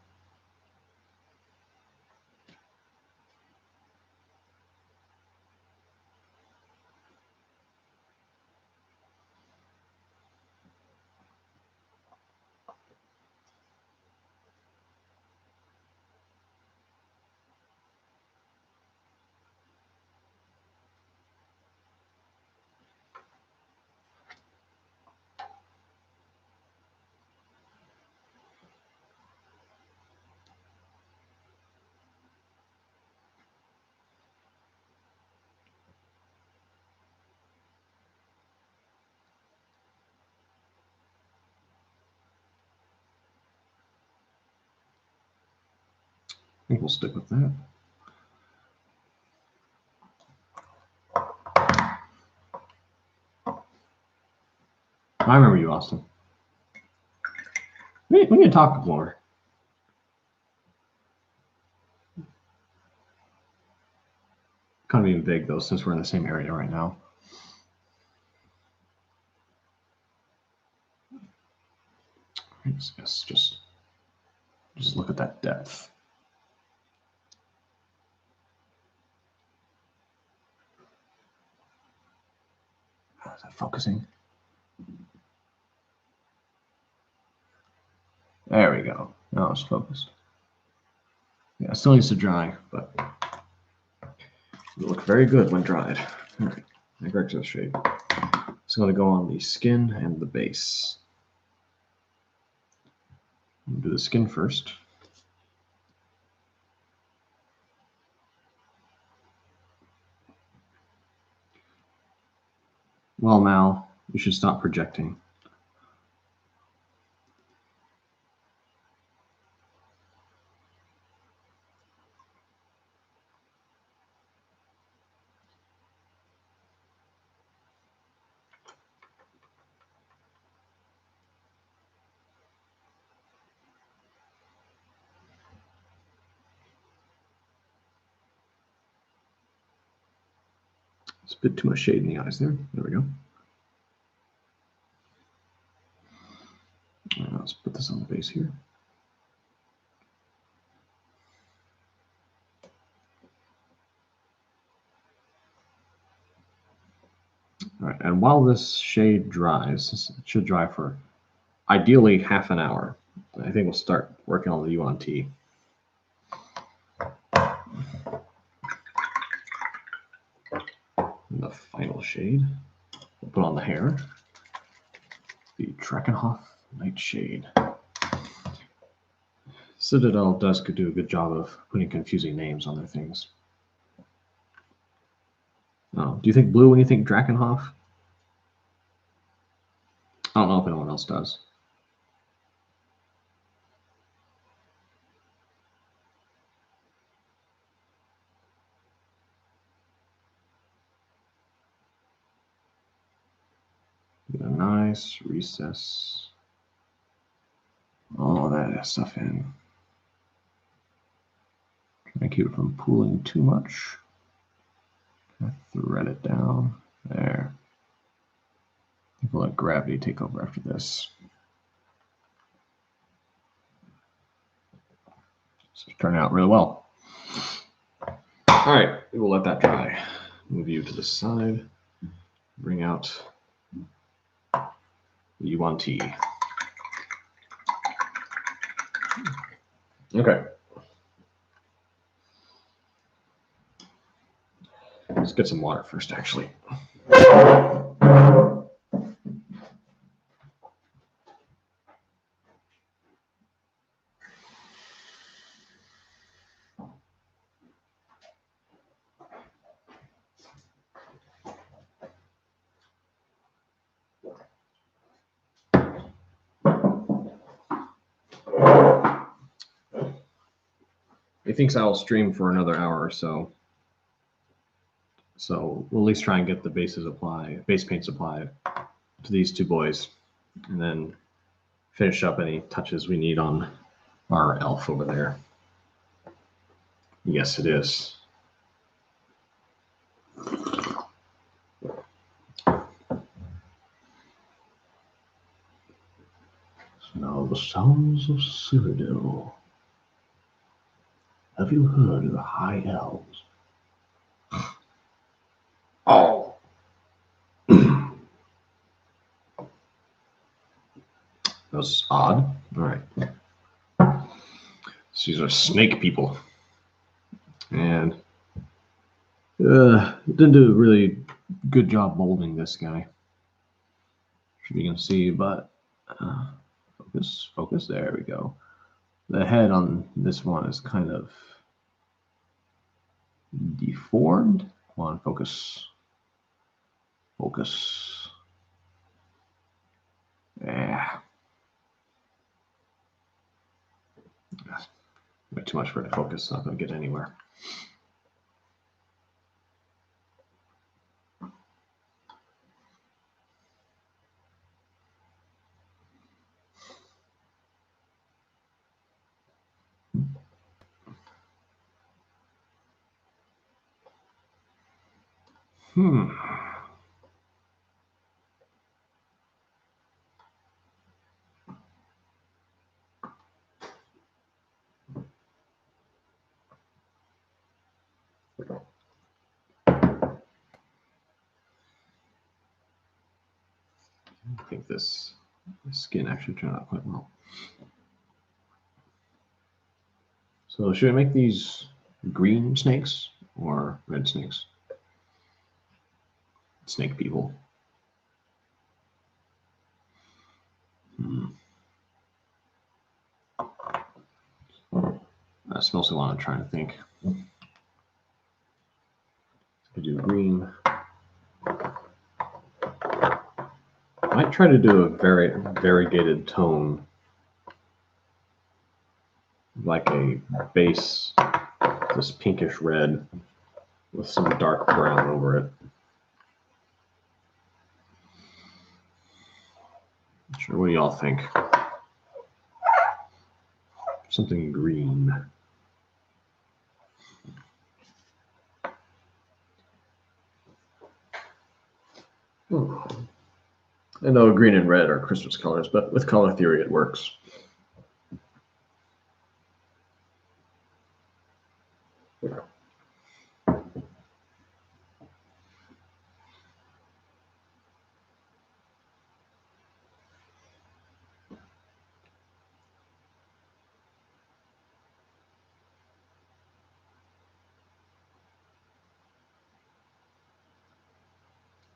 think we'll stick with that. I remember you, Austin. We need to talk more. Kind of being big though, since we're in the same area right now. Yes, just look at that depth. How is that focusing? There we go. Now it's focused. Yeah, it still needs to dry, but it'll look very good when dried. All right, I correct the shade. It's going to go on the skin and the base. We'll do the skin first. Well, Mal, you should stop projecting. It's a bit too much shade in the eyes there. There we go. Let's put this on the base here. All right, and while this shade dries, it should dry for ideally half an hour. I think we'll start working on the Yuan-Ti. And the final shade we'll put on the hair, the Drakenhof Nightshade. Citadel does do a good job of putting confusing names on their things. Oh, do you think blue when you think Drakenhof? I don't know if anyone else does. Get a nice recess. All that stuff in. Try to keep it from pooling too much. Thread it down there. I think we'll let gravity take over after this. It's turning out really well. All right, we will let that dry. Move you to the side. Bring out the Yuan-Ti. Okay. Let's get some water first, actually. He thinks I'll stream for another hour or so. So we'll at least try and get the base paint supplied to these two boys, and then finish up any touches we need on our elf over there. Yes, it is. Now the sounds of Cyrodiil. Have you heard of the High Elves? Oh. That was odd. All right. So these are snake people. And didn't do a really good job molding this guy. Should be gonna see, but focus. There we go. The head on this one is kind of deformed. Come on, focus. Yeah. too much for it to focus. It's not going to get anywhere. I think this skin actually turned out quite well. So should I make these green snakes or red snakes? Snake people. That's mostly what I'm trying to think. I do green. I might try to do a very variegated tone, like a base, this pinkish red with some dark brown over it. Not sure, what do y'all think? Something green. I know green and red are Christmas colors, but with color theory it works.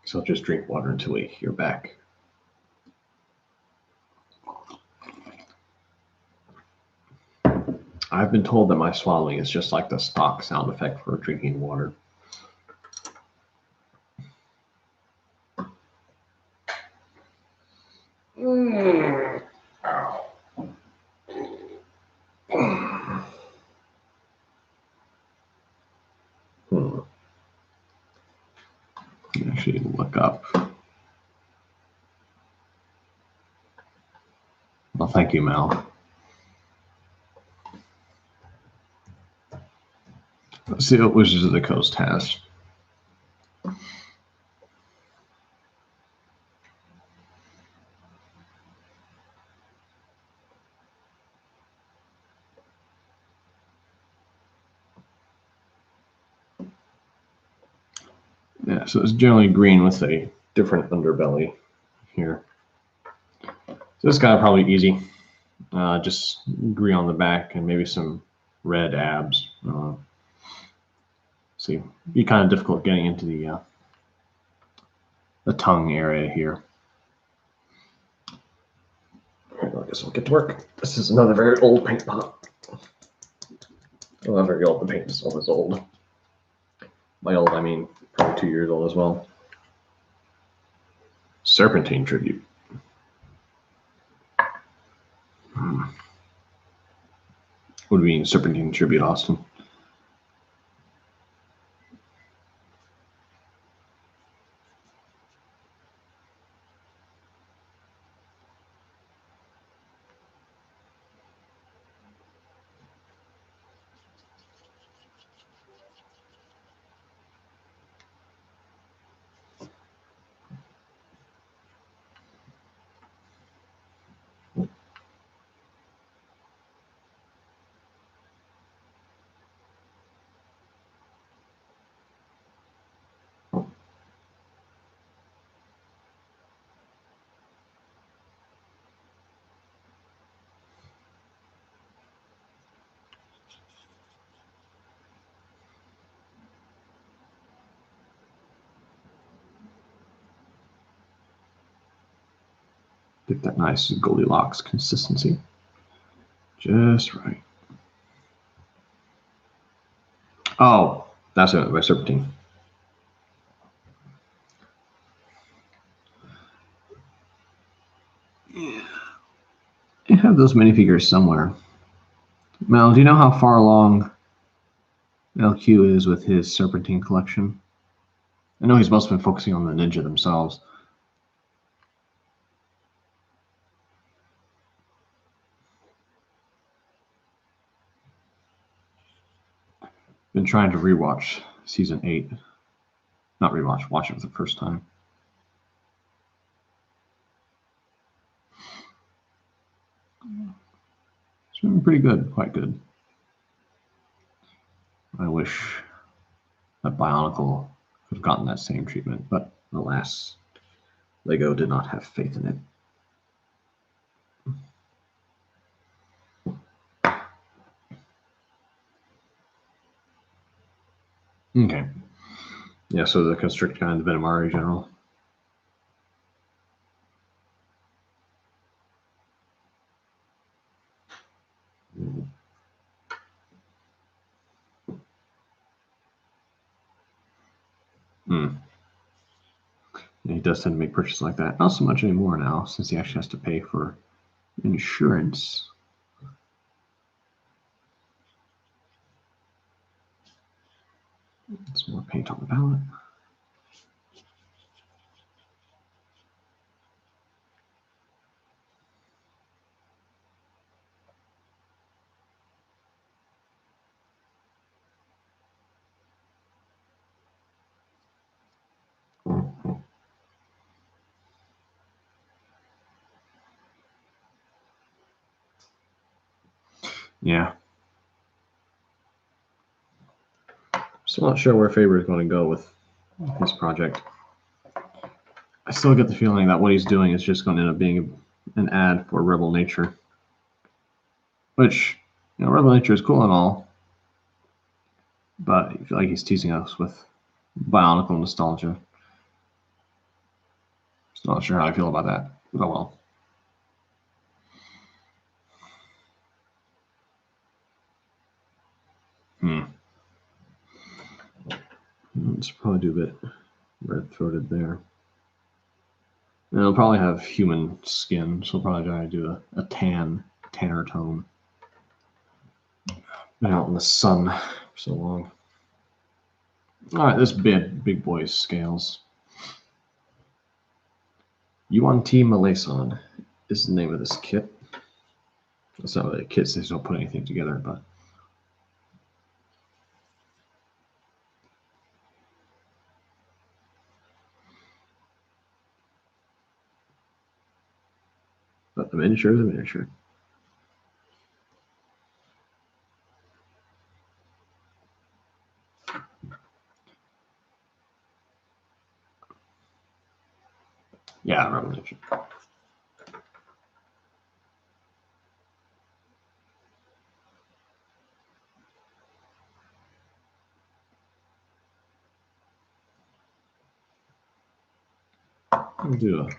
So I'll just drink water until we hear back. I've been told that my swallowing is just like the stock sound effect for drinking water. Actually, look up. Well, thank you, Mel. Let's see what Wizards of the Coast has. Yeah, so it's generally green with a different underbelly here. So this guy probably easy. Just green on the back and maybe some red abs. See, be kind of difficult getting into the tongue area here. All right, well, I guess we'll get to work. This is another very old paint pot. Well, not very old. The paint itself is old. By old, I mean probably 2 years old as well. Serpentine tribute. What do you mean, serpentine tribute, Austin? Get that nice Goldilocks consistency. Just right. Oh, that's it, by serpentine. Yeah. I have those minifigures somewhere. Mel, do you know how far along LQ is with his Serpentine collection? I know he's mostly been focusing on the Ninja themselves. Been trying to rewatch season 8. Not rewatch, watch it for the first time. It's been pretty good, quite good. I wish that Bionicle could have gotten that same treatment, but alas, Lego did not have faith in it. Okay. Yeah, so the Constrict guy and the Venomari general. Yeah, he does tend to make purchases like that. Not so much anymore now, since he actually has to pay for insurance. Some more paint on the palette. Yeah. Still not sure where Faber is going to go with his project. I still get the feeling that what he's doing is just going to end up being an ad for Rebel Nature. Which, Rebel Nature is cool and all, but I feel like he's teasing us with Bionicle nostalgia. Still not sure how I feel about that. But well. Let's probably do a bit red-throated there. And it'll probably have human skin, so we'll probably try to do a tanner tone. Been out in the sun for so long. All right, this big boy scales. Yuan T. Malaison is the name of this kit. It's not really a kit since they don't put anything together, but the miniature is a miniature. Yeah, Revelation. I'll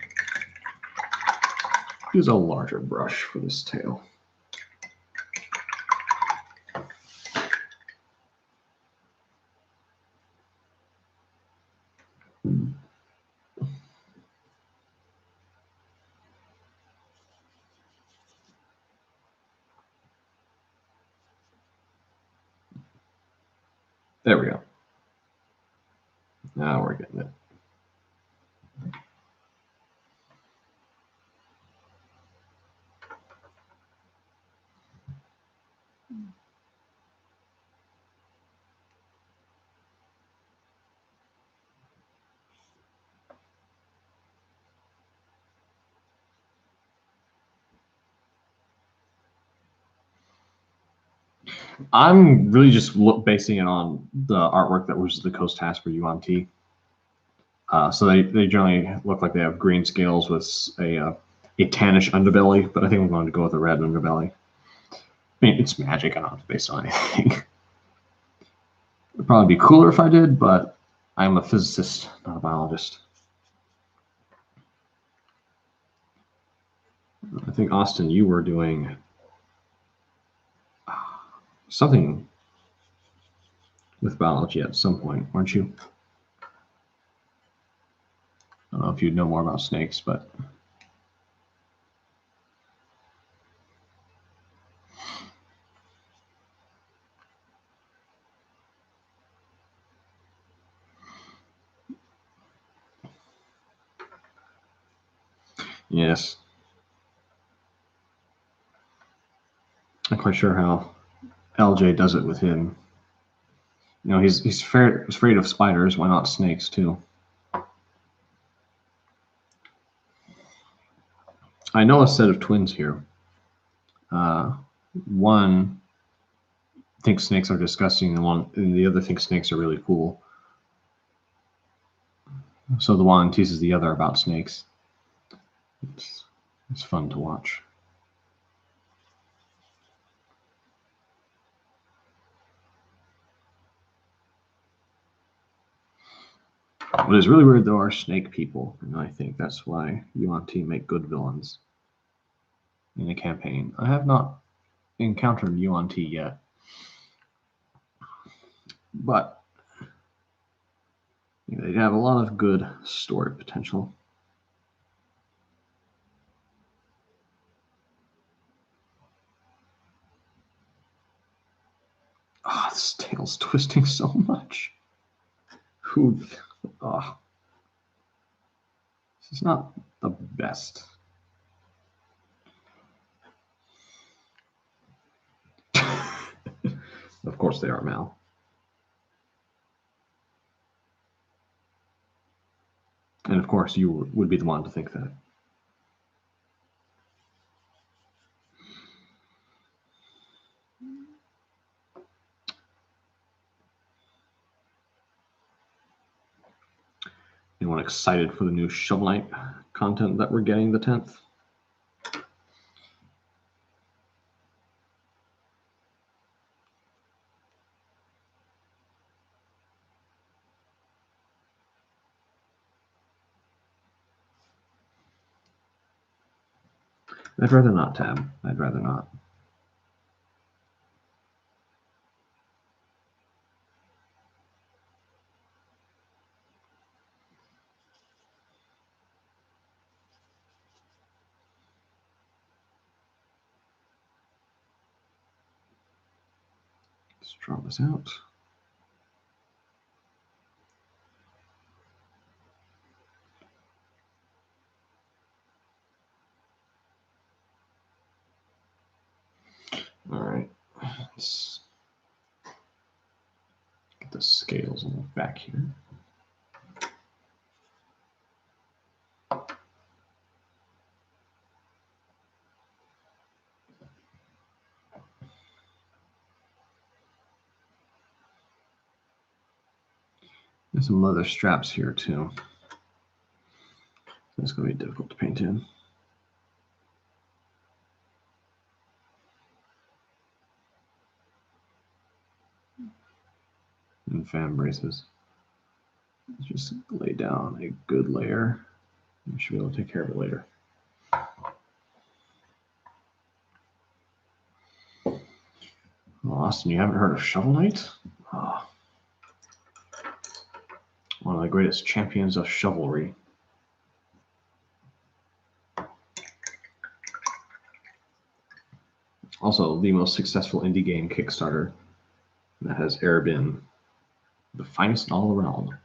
use a larger brush for this tail. There we go. Now we're getting it. I'm really just basing it on the artwork that was the Coast Task for Yuan T. So they generally look like they have green scales with a tannish underbelly, but I think I'm going to go with a red underbelly. I mean, it's magic. I don't have to base it on anything. It'd probably be cooler if I did, but I'm a physicist, not a biologist. I think, Austin, you were doing something with biology at some point, weren't you? I don't know if you'd know more about snakes, but Yes. Not quite sure how LJ does it with him. You know, he's afraid of spiders. Why not snakes too? I know a set of twins here. One thinks snakes are disgusting, and the other thinks snakes are really cool. So the one teases the other about snakes. It's fun to watch. What is really weird though are snake people, and I think that's why Yuan-Ti make good villains in a campaign. I have not encountered Yuan-Ti yet, but they have a lot of good story potential. Ah, oh, this tail's twisting so much. Who? Oh, this is not the best. Of course they are, Mal. And of course you would be the one to think that. Anyone excited for the new Shovel Knight content that we're getting the 10th? I'd rather not, Tab. I'd rather not. Let's draw this out. All right, let's get the scales on the back here. There's some leather straps here too. It's going to be difficult to paint in. And fan braces. Just lay down a good layer. You should be able to take care of it later. Oh, Austin, you haven't heard of Shovel Knight? Oh, one of the greatest champions of chivalry. Also, the most successful indie game Kickstarter that has ever been the finest in all the realm.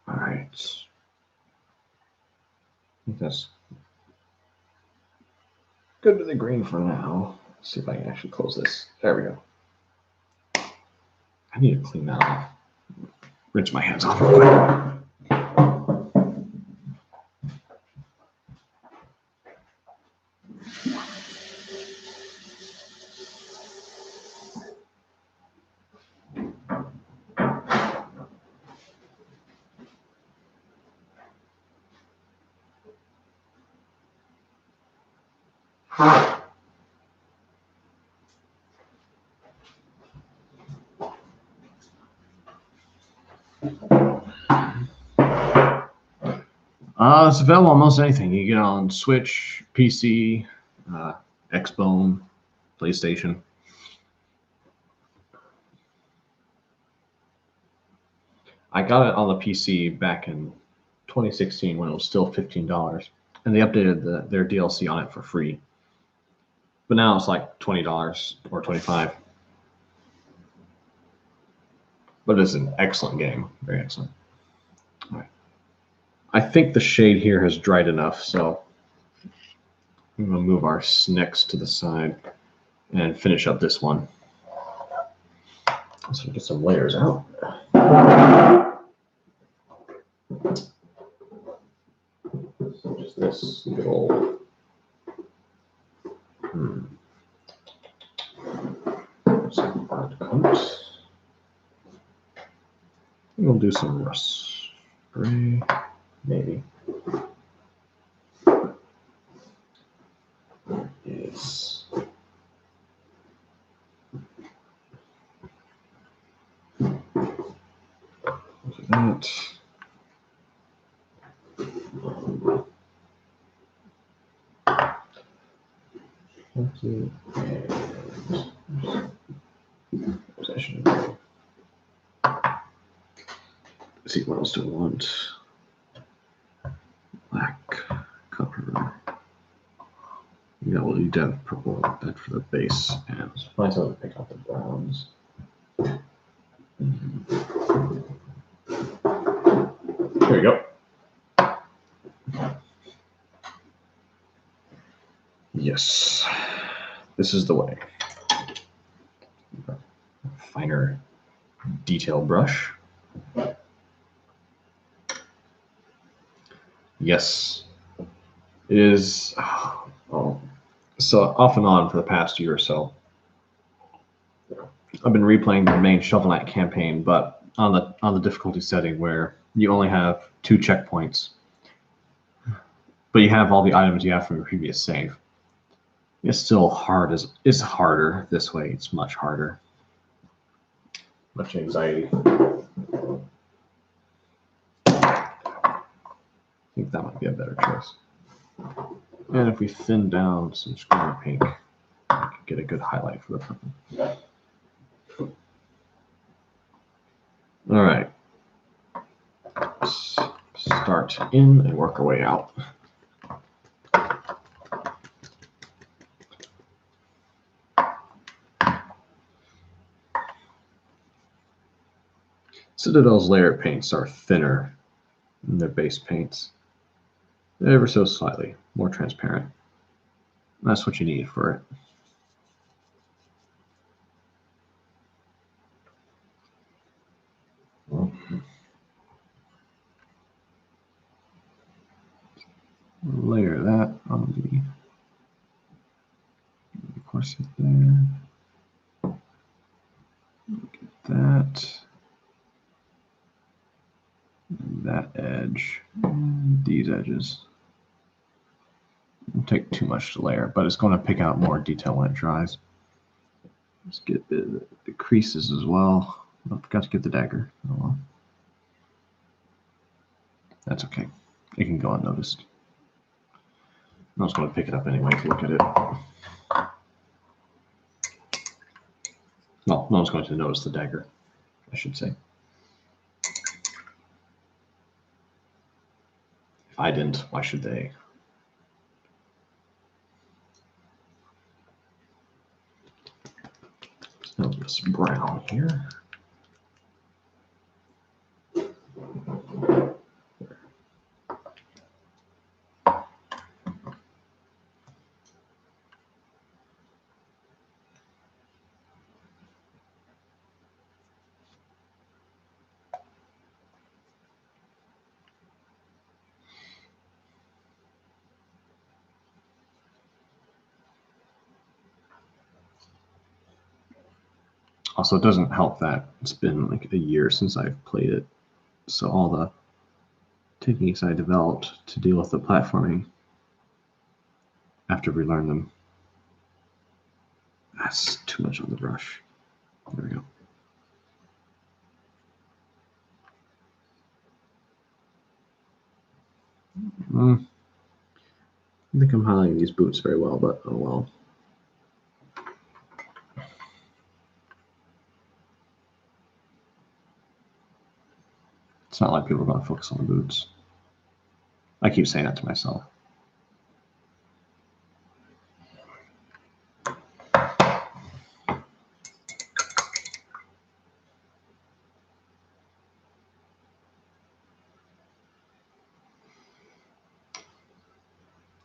All right. I think that's good to the green for now. Let's see if I can actually close this. There we go. I need to clean that off. Rinse my hands off real quick. It's available on most anything. You get it on Switch, PC, Xbone, PlayStation. I got it on the PC back in 2016 when it was still $15, and they updated their DLC on it for free. But now it's like $20 or $25. But it's an excellent game, very excellent. All right. I think the shade here has dried enough, so I'm gonna move our SNCS to the side and finish up this one. So get some layers out. So just this little. Some hard coat. We'll do some rust spray, maybe. Yes. Look at that. Okay. Possession. Let's see, what else do we want? Black, copper. Yeah, we'll need that purple like that for the base. And let's find something to pick out the browns. There you go. Yes, this is the way. Finer detail brush. Yes, it is. Oh, so off and on for the past year or so, I've been replaying the main Shovel Knight campaign, but on the difficulty setting where you only have 2 checkpoints, but you have all the items you have from your previous save. It's still hard. It's harder this way. It's much harder. Much anxiety. I think that might be a better choice. And if we thin down some Scrawler pink, we can get a good highlight for the purple. All right. Let's start in and work our way out. Citadel's layer paints are thinner than their base paints, ever so slightly more transparent. That's what you need for it. Layer that on the corset there. Look at that. And that edge. And these edges. It'll take too much to layer, but it's going to pick out more detail when it dries. Let's get the creases as well. I forgot to get the dagger. Oh well. That's okay. It can go unnoticed. I was going to pick it up anyway to look at it. Well, no one's going to notice the dagger, I should say. If I didn't, why should they? So this brown here. Also, it doesn't help that it's been like a year since I've played it. So all the techniques I developed to deal with the platforming, I have to relearn them. That's too much on the brush. There we go. I think I'm highlighting these boots very well, but oh well. It's not like people are going to focus on the boots. I keep saying that to myself.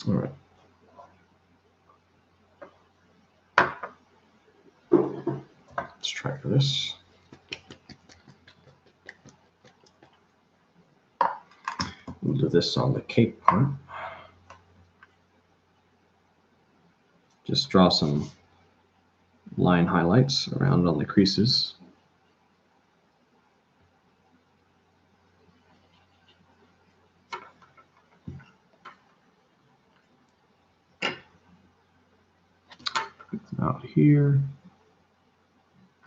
All right. Let's try for this. We'll do this on the cape part. Just draw some line highlights around on the creases. Out here.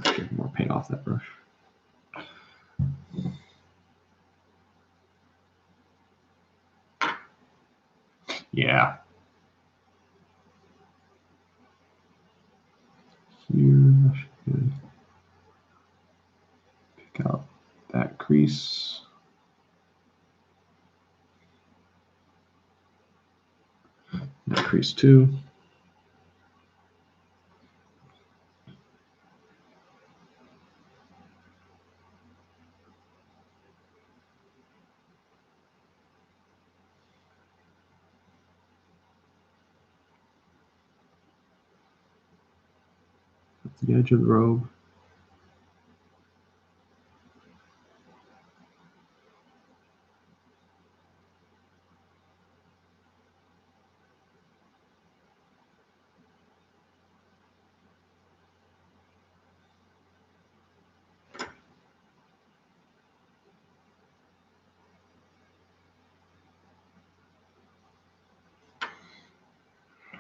Get more paint off that brush. Yeah. Here, should pick out that crease. That crease too. The edge of the robe.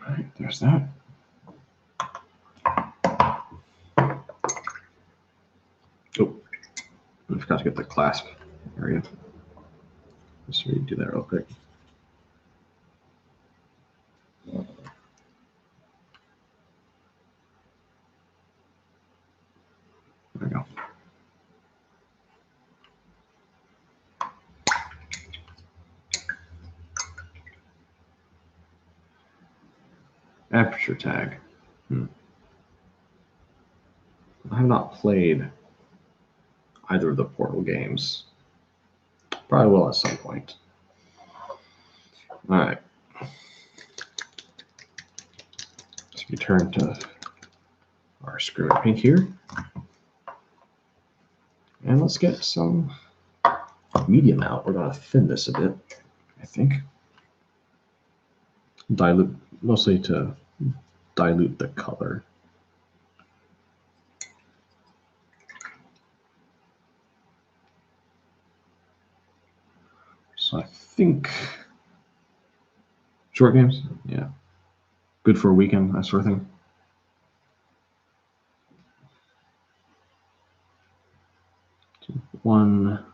All right, there's that. Oh, I forgot to get the clasp area. Let's redo that real quick. There we go. Aperture tag. I have not played either of the Portal games. Probably will at some point. All right. Let's return to our script paint here. And let's get some medium out. We're going to thin this a bit, I think. Dilute, mostly to dilute the color. So I think short games, yeah. Good for a weekend, that sort of thing. So 1,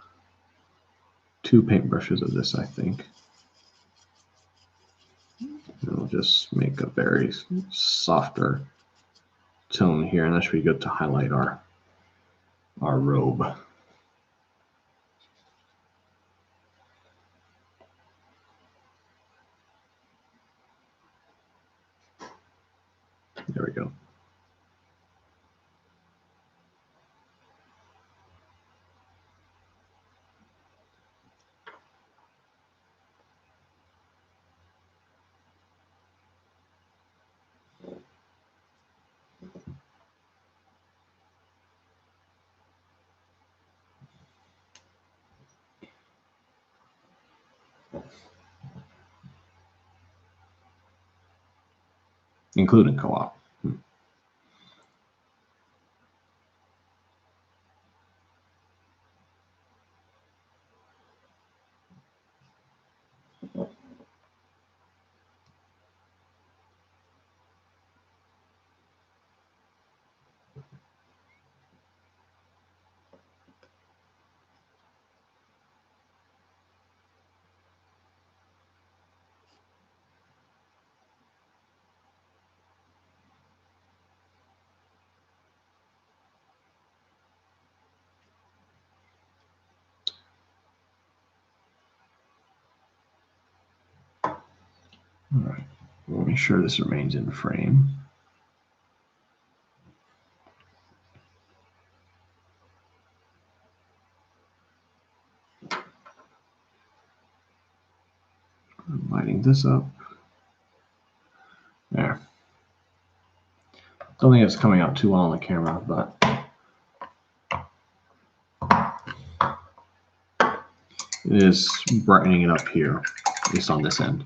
2 paintbrushes of this, I think. And we'll just make a very softer tone here, and that should be good to highlight our robe. There we go. Including co-op. All right, we'll make sure this remains in frame. I'm lighting this up. There. Don't think it's coming out too well on the camera, but it is brightening it up here, at least on this end.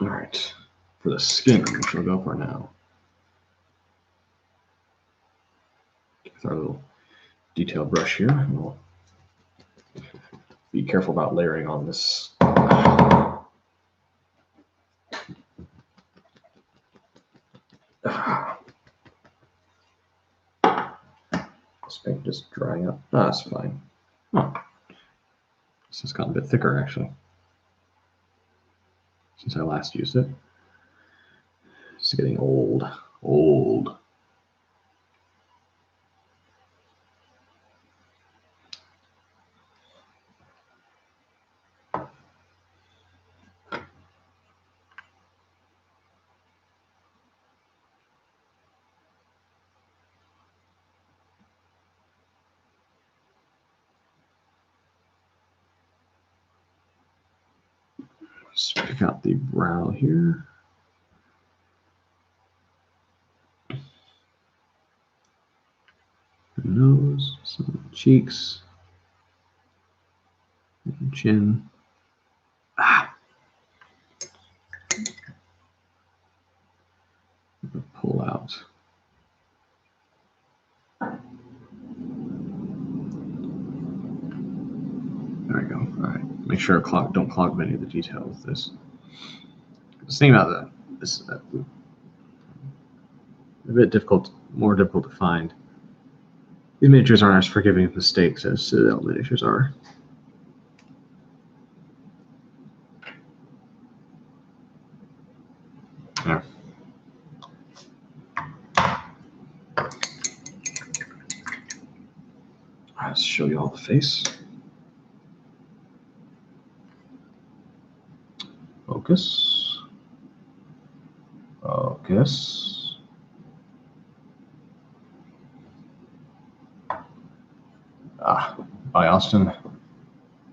All right, for the skin, which we'll go for now. With our little detail brush here, we'll be careful about layering on this. This paint just drying up. That's fine. Oh, this has gotten a bit thicker actually since I last used it. It's getting old. Let's pick out the brow here. The nose, some cheeks, and chin. Pull out. There we go. All right. Make sure don't clog any of the detail with this. The thing about this a bit difficult, more difficult to find. These miniatures aren't as forgiving of mistakes as Citadel miniatures are. There. Let's show you all the face. Focus. Focus. By Austin.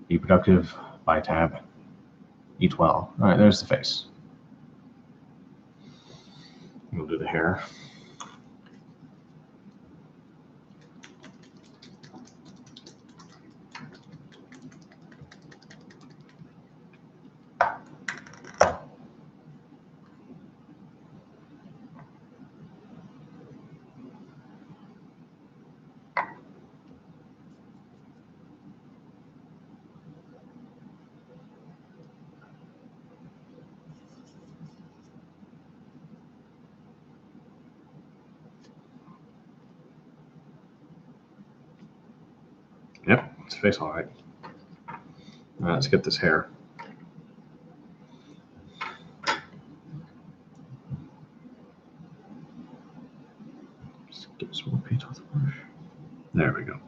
Be productive. By Tab. Eat well. All right, there's the face. We'll do the hair. Yep, it's face all right. All right, let's get this hair. Just get some more paint off the brush. There we go.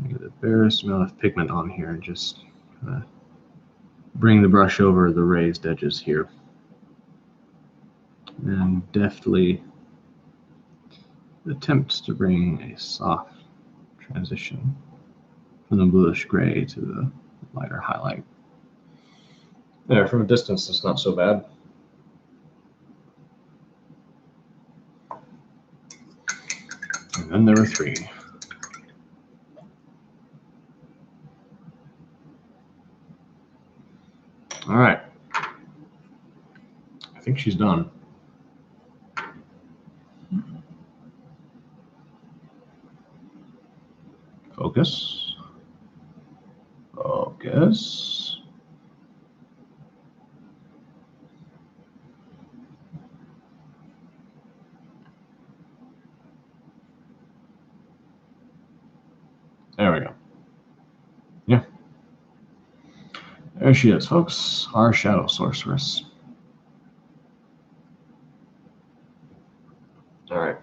Get the barest amount of pigment on here and just bring the brush over the raised edges here. And deftly attempt to bring a soft transition from the bluish gray to the lighter highlight. There, from a distance, it's not so bad. And then there were three. All right. I think she's done. Focus. Focus. There we go. There she is, folks, our Shadow Sorceress. All right.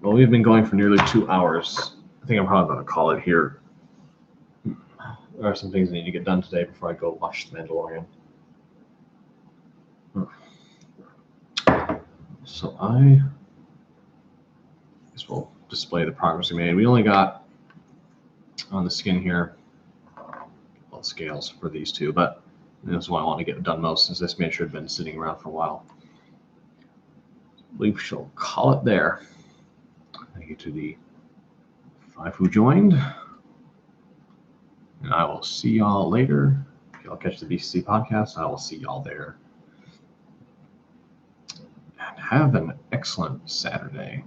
Well, we've been going for nearly 2 hours. I think I'm probably going to call it here. There are some things I need to get done today before I go watch The Mandalorian. So I guess we'll display the progress we made. We only got on the skin here, well, scales for these two, but this is what I want to get done most, since this miniature had been sitting around for a while. I believe she'll call it there. Thank you to the 5 who joined. And I will see y'all later. If y'all catch the BCC podcast, I will see y'all there. And have an excellent Saturday.